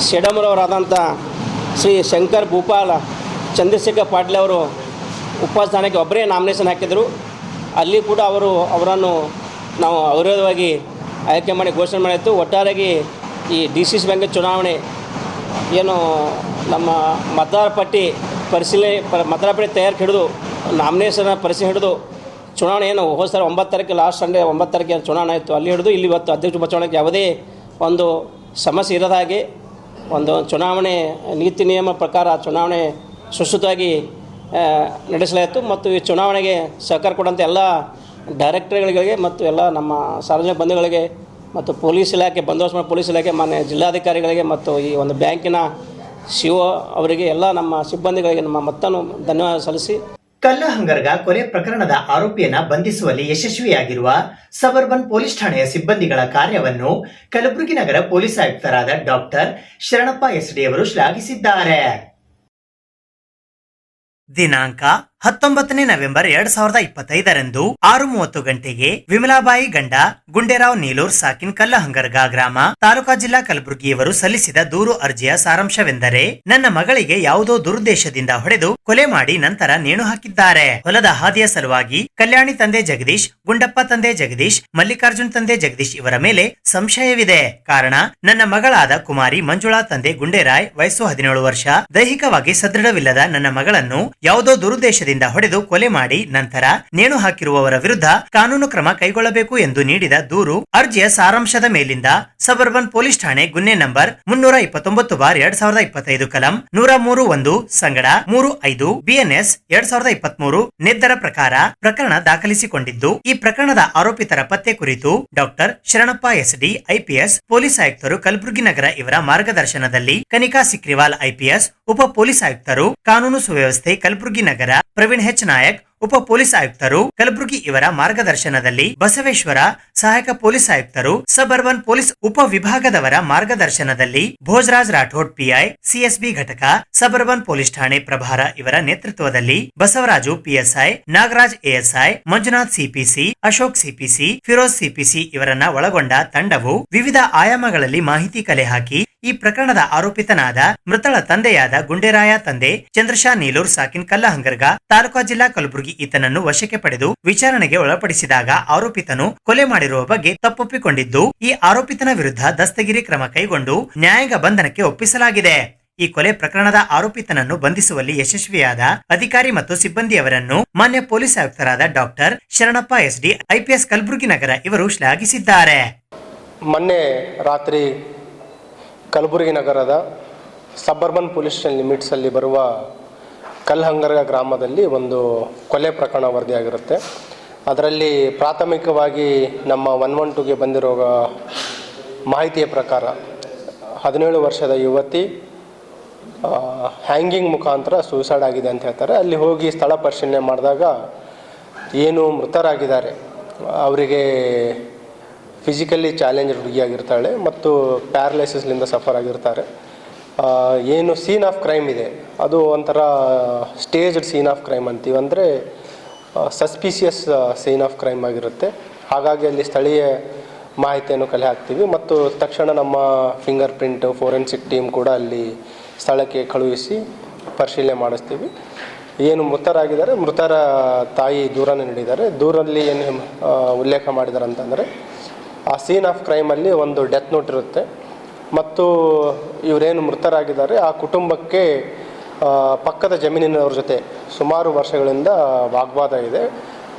ಶೆಡಮರವರಾದಂಥ ಶ್ರೀ ಶಂಕರ್ ಭೂಪಾಲ್ ಚಂದ್ರಶೇಖರ್ ಪಾಟೀಲ್ ಅವರು ಉಪಾಧ್ಯಕ್ಷ ಸ್ಥಾನಕ್ಕೆ ಒಬ್ಬರೇ ನಾಮಿನೇಷನ್ ಹಾಕಿದರು. ಅಲ್ಲಿ ಕೂಡ ಅವರನ್ನು ನಾವು ಅವಿರೋಧವಾಗಿ ಆಯ್ಕೆ ಮಾಡಿ ಘೋಷಣೆ ಮಾಡಿತ್ತು. ಒಟ್ಟಾರೆಯಾಗಿ ಈ DCC ಬ್ಯಾಂಕ್ ಚುನಾವಣೆ ಏನು ನಮ್ಮ ಮತದಾರ ಪಟ್ಟಿ ಮತದಾರ ಪಟ್ಟಿ ತಯಾರಿಕೆ ಹಿಡಿದು ನಾಮಿನೇಷನ್ ಪರಿಶೀಲನೆ ಹಿಡಿದು ಚುನಾವಣೆ ಏನು ಹೋದ ಸಲ 9 ತಾರೀಕು ಲಾಸ್ಟ್ ಸಂಡೇ 9 ತಾರೀಕಿಗೆ ಚುನಾವಣೆ ಆಯಿತು. ಅಲ್ಲಿ ಹಿಡಿದು ಇಲ್ಲಿ ಇವತ್ತು ಅಧ್ಯಕ್ಷ ಉಪಚುನಾವಣೆಗೆ ಯಾವುದೇ ಒಂದು ಸಮಸ್ಯೆ ಇರದ ಹಾಗೆ ಒಂದು ಚುನಾವಣೆ ನೀತಿ ನಿಯಮ ಪ್ರಕಾರ ಚುನಾವಣೆ ಸುಸೂತ್ರವಾಗಿ ನಡೆಸಲಾಯಿತು. ಮತ್ತು ಈ ಚುನಾವಣೆಗೆ ಸಹಕಾರ ಕೊಡುವಂಥ ಎಲ್ಲ ಡೈರೆಕ್ಟರ್ಗಳಿಗೆ ಮತ್ತು ಎಲ್ಲ ನಮ್ಮ ಸಾರ್ವಜನಿಕ ಬಂಧುಗಳಿಗೆ ಮತ್ತು ಪೊಲೀಸ್ ಇಲಾಖೆ ಬಂದೋಬಸ್ತ್ ಪೊಲೀಸ್ ಇಲಾಖೆ ಮಾನ್ಯ ಜಿಲ್ಲಾಧಿಕಾರಿಗಳಿಗೆ ಮತ್ತು ಈ ಒಂದು ಬ್ಯಾಂಕಿನ CO ಅವರಿಗೆ ಎಲ್ಲ ನಮ್ಮ ಸಿಬ್ಬಂದಿಗಳಿಗೆ ನಮ್ಮ ಮತ್ತನ್ನು ಧನ್ಯವಾದ ಸಲ್ಲಿಸಿ ಕಲ್ಲಹಂಗರ್ಗ ಕೊಲೆ ಪ್ರಕರಣದ ಆರೋಪಿಯನ್ನ ಬಂಧಿಸುವಲ್ಲಿ ಯಶಸ್ವಿಯಾಗಿರುವ ಸಬರ್ಬನ್ ಪೊಲೀಸ್ ಠಾಣೆಯ ಸಿಬ್ಬಂದಿಗಳ ಕಾರ್ಯವನ್ನು ಕಲಬುರಗಿ ನಗರ ಪೊಲೀಸ್ ಆಯುಕ್ತರಾದ ಡಾಕ್ಟರ್ ಶರಣಪ್ಪ SD ಅವರು ಶ್ಲಾಘಿಸಿದ್ದಾರೆ. ದಿನಾಂಕ 19 ನವೆಂಬರ್ 2025 6:30 ಗಂಟೆಗೆ ವಿಮಲಾಬಾಯಿ ಗಂಡ ಗುಂಡೇರಾವ್ ನೀಲೂರ್ ಸಾಕಿನ್ ಕಲ್ಲಹಂಗರ್ಗ ಗ್ರಾಮ ತಾಲೂಕಾ ಜಿಲ್ಲಾ ಕಲಬುರಗಿಯವರು ಸಲ್ಲಿಸಿದ ದೂರು ಅರ್ಜಿಯ ಸಾರಾಂಶವೆಂದರೆ, ನನ್ನ ಮಗಳಿಗೆ ಯಾವುದೋ ದುರುದ್ದೇಶದಿಂದ ಹೊಡೆದು ಕೊಲೆ ಮಾಡಿ ನಂತರ ನೇಣು ಹಾಕಿದ್ದಾರೆ. ಹೊಲದ ಹಾದಿಯ ಸಲುವಾಗಿ ಕಲ್ಯಾಣಿ ತಂದೆ ಜಗದೀಶ್, ಗುಂಡಪ್ಪ ತಂದೆ ಜಗದೀಶ್, ಮಲ್ಲಿಕಾರ್ಜುನ್ ತಂದೆ ಜಗದೀಶ್ ಇವರ ಮೇಲೆ ಸಂಶಯವಿದೆ. ಕಾರಣ, ನನ್ನ ಮಗಳಾದ ಕುಮಾರಿ ಮಂಜುಳಾ ತಂದೆ ಗುಂಡೇರಾಯ್ ವಯಸ್ಸು 17 ವರ್ಷ, ದೈಹಿಕವಾಗಿ ಸದೃಢವಿಲ್ಲದ ನನ್ನ ಮಗಳನ್ನು ಯಾವುದೋ ದುರುದ್ದೇಶದಿಂದ ಹೊಡೆದು ಕೊಲೆ ಮಾಡಿ ನಂತರ ನೇಣು ಹಾಕಿರುವವರ ವಿರುದ್ಧ ಕಾನೂನು ಕ್ರಮ ಕೈಗೊಳ್ಳಬೇಕು ಎಂದು ನೀಡಿದ ದೂರು ಅರ್ಜಿಯ ಸಾರಾಂಶದ ಮೇಲಿಂದ ಸಬರ್ಬನ್ ಪೊಲೀಸ್ ಠಾಣೆ ಗುನ್ನೆ ನಂಬರ್ 329/2025 ಕಲಂ 103(1) ಸಂಗಡ 35 BNS 2023 ನಿರ್ಧಾರ ಪ್ರಕಾರ ಪ್ರಕರಣ ದಾಖಲಿಸಿಕೊಂಡಿದ್ದು, ಈ ಪ್ರಕರಣದ ಆರೋಪಿತರ ಪತ್ತೆ ಕುರಿತು doctor Sharanappa SD IPS police ಆಯುಕ್ತರು ಕಲಬುರಗಿ ನಗರ ಇವರ ಮಾರ್ಗದರ್ಶನದಲ್ಲಿ ಕನಿಕಾ ಸಿಕ್ರಿವಾಲ್ IPS ಉಪ ಪೊಲೀಸ್ ಆಯುಕ್ತರು ಕಾನೂನು ಸುವ್ಯವಸ್ಥೆ ಕಲಬುರಗಿ ನಗರ ಪ್ರವೀಣ್ H ನಾಯಕ್ ಉಪ ಪೊಲೀಸ್ ಆಯುಕ್ತರು ಕಲಬುರಗಿ ಇವರ ಮಾರ್ಗದರ್ಶನದಲ್ಲಿ ಬಸವೇಶ್ವರ ಸಹಾಯಕ ಪೊಲೀಸ್ ಆಯುಕ್ತರು ಸಬರ್ಬನ್ ಪೊಲೀಸ್ ಉಪ ವಿಭಾಗದವರ ಮಾರ್ಗದರ್ಶನದಲ್ಲಿ ಭೋಜರಾಜ್ ರಾಠೋಡ್ PI CSB ಘಟಕ ಸಬರ್ಬನ್ ಪೊಲೀಸ್ ಠಾಣೆ ಪ್ರಭಾರ ಇವರ ನೇತೃತ್ವದಲ್ಲಿ Basavaraju PSI, Nagaraj ASI, Manjunath CPC, Ashok CPC, Firoz CPC ಇವರನ್ನ ಒಳಗೊಂಡ ತಂಡವು ವಿವಿಧ ಆಯಾಮಗಳಲ್ಲಿ ಮಾಹಿತಿ ಕಲೆ ಹಾಕಿ ಈ ಪ್ರಕರಣದ ಆರೋಪಿತನಾದ ಮೃತಳ ತಂದೆಯಾದ ಗುಂಡೇರಾಯ ತಂದೆ ಚಂದ್ರಶಾ ನೀಲೂರ್ ಸಾಕಿನ್ ಕಲ್ಲಹಂಗರ್ಗ ತಾಲೂಕಾ ಜಿಲ್ಲಾ ಕಲಬುರಗಿ ಈತನನ್ನು ವಶಕ್ಕೆ ಪಡೆದು ವಿಚಾರಣೆಗೆ ಒಳಪಡಿಸಿದಾಗ ಆರೋಪಿತನು ಕೊಲೆ ಮಾಡಿರುವ ಬಗ್ಗೆ ತಪ್ಪೊಪ್ಪಿಕೊಂಡಿದ್ದು, ಈ ಆರೋಪಿತನ ವಿರುದ್ಧ ದಸ್ತಗಿರಿ ಕ್ರಮ ಕೈಗೊಂಡು ನ್ಯಾಯಾಂಗ ಬಂಧನಕ್ಕೆ ಒಪ್ಪಿಸಲಾಗಿದೆ. ಈ ಕೊಲೆ ಪ್ರಕರಣದ ಆರೋಪಿತನನ್ನು ಬಂಧಿಸುವಲ್ಲಿ ಯಶಸ್ವಿಯಾದ ಅಧಿಕಾರಿ ಮತ್ತು ಸಿಬ್ಬಂದಿಯವರನ್ನು ಮಾನ್ಯ ಪೊಲೀಸ್ ಆಯುಕ್ತರಾದ doctor Sharanappa SD IPS Kalaburagi ನಗರ ಇವರು ಶ್ಲಾಘಿಸಿದ್ದಾರೆ. ಮೊನ್ನೆ ರಾತ್ರಿ ಕಲಬುರಗಿ ನಗರದ ಸಬರ್ಬನ್ ಪೊಲೀಸ್ ಸ್ಟೇಷನ್ ಲಿಮಿಟ್ಸಲ್ಲಿ ಬರುವ ಕಲ್ಹಂಗರ ಗ್ರಾಮದಲ್ಲಿ ಒಂದು ಕೊಲೆ ಪ್ರಕರಣ ವರದಿಯಾಗಿರುತ್ತೆ. ಅದರಲ್ಲಿ ಪ್ರಾಥಮಿಕವಾಗಿ ನಮ್ಮ 112ಗೆ ಬಂದಿರೋ ಮಾಹಿತಿಯ ಪ್ರಕಾರ 17 ವರ್ಷದ ಯುವತಿ ಹ್ಯಾಂಗಿಂಗ್ ಮುಖಾಂತರ ಸೂಸೈಡ್ ಆಗಿದೆ ಅಂತ ಹೇಳ್ತಾರೆ. ಅಲ್ಲಿ ಹೋಗಿ ಸ್ಥಳ ಪರಿಶೀಲನೆ ಮಾಡಿದಾಗ ಏನು ಮೃತರಾಗಿದ್ದಾರೆ ಅವರಿಗೆ ಫಿಸಿಕಲಿ ಚಾಲೆಂಜ್ ಹುಡುಗಿಯಾಗಿರ್ತಾಳೆ ಮತ್ತು ಪ್ಯಾರಲೈಸಿಸ್ಲಿಂದ ಸಫರ್ ಆಗಿರ್ತಾರೆ. ಏನು ಸೀನ್ ಆಫ್ ಕ್ರೈಮ್ ಇದೆ ಅದು ಒಂಥರ ಸ್ಟೇಜ್ಡ್ ಸೀನ್ ಆಫ್ ಕ್ರೈಮ್ ಅಂತೀವಿ, ಅಂದರೆ ಸಸ್ಪಿಷಿಯಸ್ ಸೀನ್ ಆಫ್ ಕ್ರೈಮ್ ಆಗಿರುತ್ತೆ. ಹಾಗಾಗಿ ಅಲ್ಲಿ ಸ್ಥಳೀಯ ಮಾಹಿತಿಯನ್ನು ಕಲೆ ಹಾಕ್ತೀವಿ ಮತ್ತು ತಕ್ಷಣ ನಮ್ಮ ಫಿಂಗರ್ ಪ್ರಿಂಟ್ ಫೋರೆನ್ಸಿಕ್ ಟೀಮ್ ಕೂಡ ಅಲ್ಲಿ ಸ್ಥಳಕ್ಕೆ ಕಳುಹಿಸಿ ಪರಿಶೀಲನೆ ಮಾಡಿಸ್ತೀವಿ. ಏನು ಮೃತರಾಗಿದ್ದಾರೆ, ಮೃತರ ತಾಯಿ ದೂರನ್ನು ನೀಡಿದ್ದಾರೆ. ದೂರಲ್ಲಿ ಏನು ಉಲ್ಲೇಖ ಮಾಡಿದ್ದಾರೆ ಅಂತಂದರೆ ಆ ಸೀನ್ ಆಫ್ ಕ್ರೈಮಲ್ಲಿ ಒಂದು ಡೆತ್ ನೋಟ್ ಇರುತ್ತೆ ಮತ್ತು ಇವರೇನು ಮೃತರಾಗಿದ್ದಾರೆ ಆ ಕುಟುಂಬಕ್ಕೆ ಪಕ್ಕದ ಜಮೀನಿನವ್ರ ಜೊತೆ ಸುಮಾರು ವರ್ಷಗಳಿಂದ ವಾಗ್ವಾದ ಇದೆ.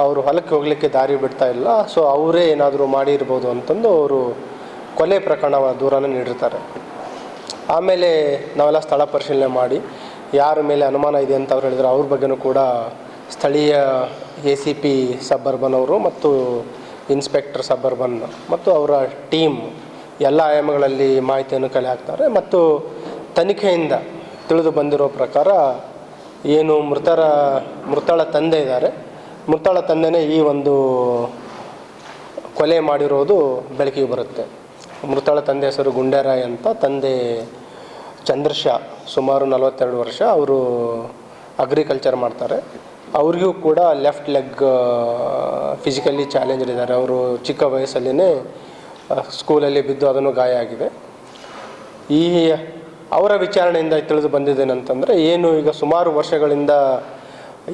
ಅವರು ಹೊಲಕ್ಕೆ ಹೋಗಲಿಕ್ಕೆ ದಾರಿ ಬಿಡ್ತಾ ಇಲ್ಲ. ಸೊ ಅವರೇ ಏನಾದರೂ ಮಾಡಿರ್ಬೋದು ಅಂತಂದು ಅವರು ಕೊಲೆ ಪ್ರಕರಣ ದೂರನ್ನು ನೀಡಿರ್ತಾರೆ. ಆಮೇಲೆ ನಾವೆಲ್ಲ ಸ್ಥಳ ಪರಿಶೀಲನೆ ಮಾಡಿ ಯಾರ ಮೇಲೆ ಅನುಮಾನ ಇದೆ ಅಂತ ಅವ್ರು ಹೇಳಿದ್ರು. ಅವ್ರ ಬಗ್ಗೆನೂ ಕೂಡ ಸ್ಥಳೀಯ ACP ಸಬರ್ಬನ್ ಅವರು ಮತ್ತು ಇನ್ಸ್ಪೆಕ್ಟರ್ ಸಬರ್ಬನ್ ಮತ್ತು ಅವರ ಟೀಮ್ ಎಲ್ಲ ಆಯಾಮಗಳಲ್ಲಿ ಮಾಹಿತಿಯನ್ನು ಕಲೆ ಹಾಕ್ತಾರೆ. ಮತ್ತು ತನಿಖೆಯಿಂದ ತಿಳಿದು ಬಂದಿರೋ ಪ್ರಕಾರ ಏನು ಮೃತಳ ತಂದೆ ಇದ್ದಾರೆ, ಮೃತಳ ತಂದೆನೇ ಈ ಒಂದು ಕೊಲೆ ಮಾಡಿರೋದು ಬೆಳಕಿಗೆ ಬರುತ್ತೆ. ಮೃತಳ ತಂದೆ ಹೆಸರು ಗುಂಡೇರಾಯ್ ಅಂತ, ತಂದೆ ಚಂದ್ರಶಾ, ಸುಮಾರು 42 ವರ್ಷ. ಅವರು ಅಗ್ರಿಕಲ್ಚರ್ ಮಾಡ್ತಾರೆ. ಅವ್ರಿಗೂ ಕೂಡ ಲೆಫ್ಟ್ ಲೆಗ್ ಫಿಸಿಕಲಿ ಚಾಲೆಂಜ್ ಇದ್ದಾರೆ. ಅವರು ಚಿಕ್ಕ ವಯಸ್ಸಲ್ಲಿನೇ ಸ್ಕೂಲಲ್ಲಿ ಬಿದ್ದು ಅದನ್ನು ಗಾಯ ಆಗಿದೆ. ಈ ಅವರ ವಿಚಾರಣೆಯಿಂದ ತಿಳಿದು ಬಂದಿದ್ದೇನೆಂತಂದರೆ ಏನು ಈಗ ಸುಮಾರು ವರ್ಷಗಳಿಂದ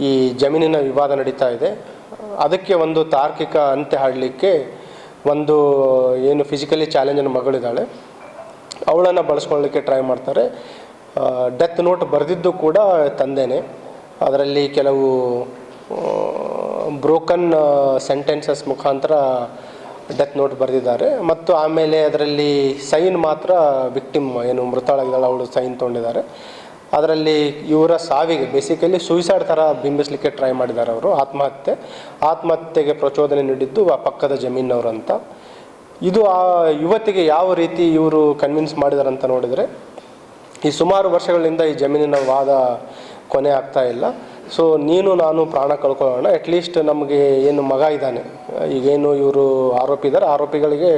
ಈ ಜಮೀನಿನ ವಿವಾದ ನಡೀತಾ ಇದೆ. ಅದಕ್ಕೆ ಒಂದು ತಾರ್ಕಿಕ ಅಂತ್ಯ ಹಾಡಲಿಕ್ಕೆ ಒಂದು ಏನು ಫಿಸಿಕಲಿ ಚಾಲೆಂಜನ್ನು ಮಗಳಿದ್ದಾಳೆ ಅವಳನ್ನು ಬಳಸ್ಕೊಳ್ಳಲಿಕ್ಕೆ ಟ್ರೈ ಮಾಡ್ತಾರೆ. ಡೆತ್ ನೋಟ್ ಬರೆದಿದ್ದು ಕೂಡ ತಂದೆನೇ. ಅದರಲ್ಲಿ ಕೆಲವು ಬ್ರೋಕನ್ ಸೆಂಟೆನ್ಸಸ್ ಮುಖಾಂತರ ಡೆತ್ ನೋಟ್ ಬರೆದಿದ್ದಾರೆ ಮತ್ತು ಆಮೇಲೆ ಅದರಲ್ಲಿ ಸೈನ್ ಮಾತ್ರ ವಿಕ್ಟಿಮ್ ಏನು ಮೃತಳಾಗಿದ್ದಾಳೆ ಅವಳು ಸೈನ್ ತೊಗೊಂಡಿದ್ದಾರೆ. ಅದರಲ್ಲಿ ಇವರ ಸಾವಿಗೆ ಬೇಸಿಕಲಿ ಸೂಯಿಸೈಡ್ ಥರ ಬಿಂಬಿಸಲಿಕ್ಕೆ ಟ್ರೈ ಮಾಡಿದ್ದಾರೆ ಅವರು. ಆತ್ಮಹತ್ಯೆಗೆ ಪ್ರಚೋದನೆ ನೀಡಿದ್ದು ಆ ಪಕ್ಕದ ಜಮೀನವರು ಅಂತ. ಇದು ಆ ಯುವತಿಗೆ ಯಾವ ರೀತಿ ಇವರು ಕನ್ವಿನ್ಸ್ ಮಾಡಿದ್ದಾರೆ ಅಂತ ನೋಡಿದರೆ, ಈ ಸುಮಾರು ವರ್ಷಗಳಿಂದ ಈ ಜಮೀನಿನ ವಾದ ಕೊನೆ ಆಗ್ತಾ ಇಲ್ಲ. ಸೊ ನೀನು ನಾನು ಪ್ರಾಣ ಕಳ್ಕೊಳ್ಳೋಣ, ಅಟ್ಲೀಸ್ಟ್ ನಮಗೆ ಏನು ಮಗ ಇದ್ದಾನೆ, ಈಗೇನು ಇವರು ಆರೋಪಿ ಇದ್ದಾರೆ, ಆರೋಪಿಗಳಿಗೆ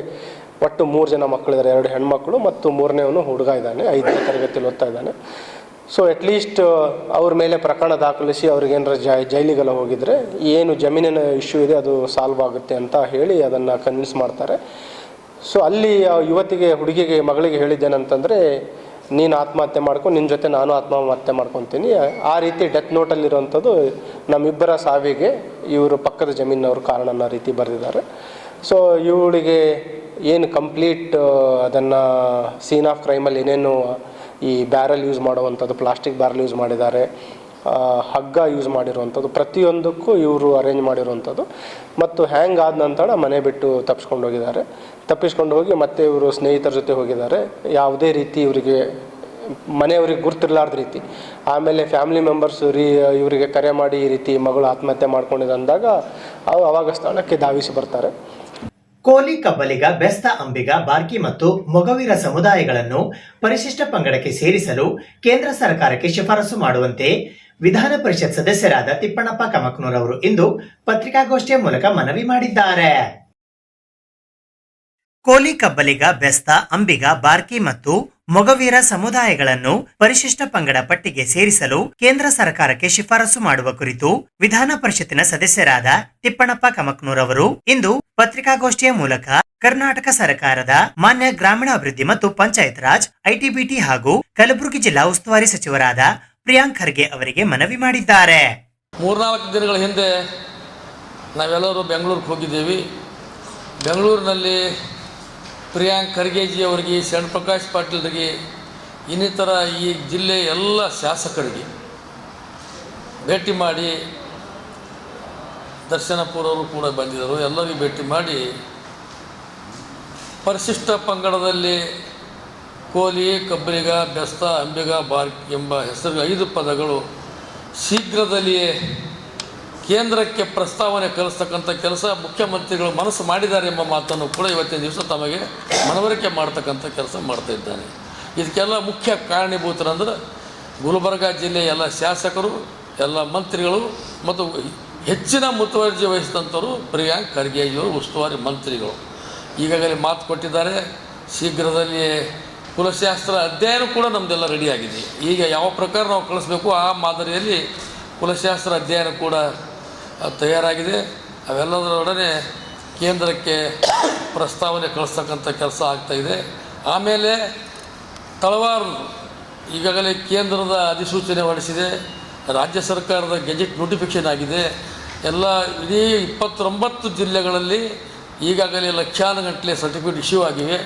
ಒಟ್ಟು 3 ಜನ ಮಕ್ಕಳಿದ್ದಾರೆ, 2 ಹೆಣ್ಮಕ್ಳು ಮತ್ತು 3ನೇವನು ಹುಡುಗ ಇದ್ದಾನೆ, 5ನೇ ತರಗತಿಯಲ್ಲಿ ಓದ್ತಾ ಇದ್ದಾನೆ. ಸೊ ಅಟ್ಲೀಸ್ಟ್ ಅವ್ರ ಮೇಲೆ ಪ್ರಕರಣ ದಾಖಲಿಸಿ ಅವ್ರಿಗೇನಾರ ಜೈಲಿಗೆಲ್ಲ ಹೋಗಿದರೆ ಏನು ಜಮೀನಿನ ಇಶ್ಯೂ ಇದೆ ಅದು ಸಾಲ್ವ್ ಆಗುತ್ತೆ ಅಂತ ಹೇಳಿ ಅದನ್ನು ಕನ್ವಿನ್ಸ್ ಮಾಡ್ತಾರೆ. ಸೊ ಅಲ್ಲಿ ಯುವತಿಗೆ ಹುಡುಗಿಗೆ ಮಗಳಿಗೆ ಹೇಳಿದ್ದೇನಂತಂದರೆ, ನೀನು ಆತ್ಮಹತ್ಯೆ ಮಾಡ್ಕೊ, ನಿನ್ನ ಜೊತೆ ನಾನು ಆತ್ಮಹತ್ಯೆ ಮಾಡ್ಕೊತೀನಿ. ಆ ರೀತಿ ಡೆತ್ ನೋಟಲ್ಲಿರುವಂಥದ್ದು ನಮ್ಮಿಬ್ಬರ ಸಾವಿಗೆ ಇವರು ಪಕ್ಕದ ಜಮೀನವ್ರ ಕಾರಣ ಅನ್ನೋ ರೀತಿ ಬರೆದಿದ್ದಾರೆ. ಸೊ ಇವಳಿಗೆ ಏನು ಕಂಪ್ಲೀಟ್ ಅದನ್ನು ಸೀನ್ ಆಫ್ ಕ್ರೈಮಲ್ಲಿ ಏನೇನು ಈ ಬ್ಯಾರಲ್ ಯೂಸ್ ಮಾಡುವಂಥದ್ದು, ಪ್ಲಾಸ್ಟಿಕ್ ಬ್ಯಾರಲ್ ಯೂಸ್ ಮಾಡಿದ್ದಾರೆ, ಹಗ್ಗ ಯೂಸ್ ಮಾಡಿರುವಂಥದ್ದು, ಪ್ರತಿಯೊಂದಕ್ಕೂ ಇವರು ಅರೇಂಜ್ ಮಾಡಿರುವಂಥದ್ದು. ಮತ್ತು ಹ್ಯಾಂಗ್ ಆದ ನಂತರ ಮನೆ ಬಿಟ್ಟು ತಪ್ಪಿಸ್ಕೊಂಡು ಹೋಗಿ ಮತ್ತೆ ಇವರು ಸ್ನೇಹಿತರ ಜೊತೆ ಹೋಗಿದ್ದಾರೆ. ಯಾವುದೇ ರೀತಿ ಇವರಿಗೆ ಮನೆಯವ್ರಿಗೆ ಗುರ್ತಿರ್ಲಾರ್ದ ರೀತಿ. ಆಮೇಲೆ ಫ್ಯಾಮಿಲಿ ಮೆಂಬರ್ಸ್ ಇವರಿಗೆ ಕರೆ ಮಾಡಿ ಈ ರೀತಿ ಮಗಳು ಆತ್ಮಹತ್ಯೆ ಮಾಡ್ಕೊಂಡಿದೆ ಅಂದಾಗ ಅವಾಗ ಸ್ಥಳಕ್ಕೆ ಧಾವಿಸಿ ಬರ್ತಾರೆ. ಕೋಲಿ, ಕಬ್ಬಲಿಗ, ಬೆಸ್ತ, ಅಂಬಿಗ, ಬಾರ್ಕಿ ಮತ್ತು ಮೊಗವೀರ ಸಮುದಾಯಗಳನ್ನು ಪರಿಶಿಷ್ಟ ಪಂಗಡಕ್ಕೆ ಸೇರಿಸಲು ಕೇಂದ್ರ ಸರ್ಕಾರಕ್ಕೆ ಶಿಫಾರಸು ಮಾಡುವಂತೆ ವಿಧಾನ ಪರಿಷತ್ ಸದಸ್ಯರಾದ ತಿಪ್ಪಣ್ಣಪ್ಪ ಕಮಕ್ನೂರ್ ಅವರು ಇಂದು ಪತ್ರಿಕಾಗೋಷ್ಠಿಯ ಮೂಲಕ ಮನವಿ ಮಾಡಿದ್ದಾರೆ. ಕೋಲಿ, ಕಬ್ಬಲಿಗ, ಬೆಸ್ತ, ಅಂಬಿಗ, ಬಾರ್ಕಿ ಮತ್ತು ಮೊಗವೀರ ಸಮುದಾಯಗಳನ್ನು ಪರಿಶಿಷ್ಟ ಪಂಗಡ ಪಟ್ಟಿಗೆ ಸೇರಿಸಲು ಕೇಂದ್ರ ಸರ್ಕಾರಕ್ಕೆ ಶಿಫಾರಸು ಮಾಡುವ ಕುರಿತು ವಿಧಾನ ಪರಿಷತ್ತಿನ ಸದಸ್ಯರಾದ ತಿಪ್ಪಣ್ಣಪ್ಪ ಕಮಕ್ನೂರ್ ಅವರು ಇಂದು ಪತ್ರಿಕಾಗೋಷ್ಠಿಯ ಮೂಲಕ ಕರ್ನಾಟಕ ಸರ್ಕಾರದ ಮಾನ್ಯ ಗ್ರಾಮೀಣಾಭಿವೃದ್ಧಿ ಮತ್ತು ಪಂಚಾಯತ್ ರಾಜ್, ITBT ಹಾಗೂ ಕಲಬುರಗಿ ಜಿಲ್ಲಾ ಉಸ್ತುವಾರಿ ಸಚಿವರಾದ ಪ್ರಿಯಾಂಕ್ ಖರ್ಗೆ ಅವರಿಗೆ ಮನವಿ ಮಾಡಿದ್ದಾರೆ. 3-4 ದಿನಗಳ ಹಿಂದೆ ನಾವೆಲ್ಲರೂ ಬೆಂಗಳೂರಿಗೆ ಹೋಗಿದ್ದೇವೆ. ಬೆಂಗಳೂರಿನಲ್ಲಿ ಪ್ರಿಯಾಂಕ್ ಖರ್ಗೆಜಿ ಅವರಿಗೆ, ಶರಣ್ ಪ್ರಕಾಶ್ ಪಾಟೀಲ್ರಿಗೆ, ಇನ್ನಿತರ ಈ ಜಿಲ್ಲೆಯ ಎಲ್ಲ ಶಾಸಕರಿಗೆ ಭೇಟಿ ಮಾಡಿ, ದರ್ಶನಪುರ ಅವರು ಕೂಡ ಬಂದಿದ್ದರು, ಎಲ್ಲರಿಗೂ ಭೇಟಿ ಮಾಡಿ ಪರಿಶಿಷ್ಟ ಪಂಗಡದಲ್ಲಿ ಕೋಲಿ, ಕಬ್ಬಲಿಗ, ಬೆಸ್ತ, ಅಂಬಿಗ, ಬಾರ್ಕಿ ಎಂಬ ಹೆಸರು 5 ಪದಗಳು ಶೀಘ್ರದಲ್ಲಿಯೇ ಕೇಂದ್ರಕ್ಕೆ ಪ್ರಸ್ತಾವನೆ ಕಳಿಸ್ತಕ್ಕಂಥ ಕೆಲಸ ಮುಖ್ಯಮಂತ್ರಿಗಳು ಮನಸ್ಸು ಮಾಡಿದ್ದಾರೆ ಎಂಬ ಮಾತನ್ನು ಕೂಡ ಇವತ್ತಿನ ದಿವಸ ತಮಗೆ ಮನವರಿಕೆ ಮಾಡ್ತಕ್ಕಂಥ ಕೆಲಸ ಮಾಡ್ತಾಯಿದ್ದಾನೆ. ಇದಕ್ಕೆಲ್ಲ ಮುಖ್ಯ ಕಾರಣೀಭೂತರಂದ್ರೆ ಗುಲ್ಬರ್ಗ ಜಿಲ್ಲೆಯ ಎಲ್ಲ ಶಾಸಕರು, ಎಲ್ಲ ಮಂತ್ರಿಗಳು ಮತ್ತು ಹೆಚ್ಚಿನ ಮುತುವರ್ಜಿ ವಹಿಸಿದಂಥವರು ಪ್ರಿಯಾಂಕ್ ಖರ್ಗೆಜಿಯವರು ಉಸ್ತುವಾರಿ ಮಂತ್ರಿಗಳು. ಈಗಾಗಲೇ ಮಾತು ಕೊಟ್ಟಿದ್ದಾರೆ, ಶೀಘ್ರದಲ್ಲಿಯೇ ಕುಲಶಾಸ್ತ್ರ ಅಧ್ಯಯನ ಕೂಡ ನಮ್ಮದೆಲ್ಲ ರೆಡಿಯಾಗಿದೆ. ಈಗ ಯಾವ ಪ್ರಕಾರ ನಾವು ಕಳಿಸ್ಬೇಕು ಆ ಮಾದರಿಯಲ್ಲಿ ಕುಲಶಾಸ್ತ್ರ ಅಧ್ಯಯನ ಕೂಡ ತಯಾರಾಗಿದೆ. ಅವೆಲ್ಲದರೊಡನೆ ಕೇಂದ್ರಕ್ಕೆ ಪ್ರಸ್ತಾವನೆ ಕಳಿಸ್ತಕ್ಕಂಥ ಕೆಲಸ ಆಗ್ತಾಯಿದೆ. ಆಮೇಲೆ ತಳವಾರು ಈಗಾಗಲೇ ಕೇಂದ್ರದ ಅಧಿಸೂಚನೆ ಹೊರಡಿಸಿದೆ, ರಾಜ್ಯ ಸರ್ಕಾರದ ಗೆಜೆಟ್ ನೋಟಿಫಿಕೇಷನ್ ಆಗಿದೆ. ಎಲ್ಲ ಇಡೀ 29 ಜಿಲ್ಲೆಗಳಲ್ಲಿ ಈಗಾಗಲೇ ಲಕ್ಷಾನುಗಟ್ಟಲೆ ಸರ್ಟಿಫಿಕೇಟ್ ಇಶ್ಯೂ ಆಗಿವೆ.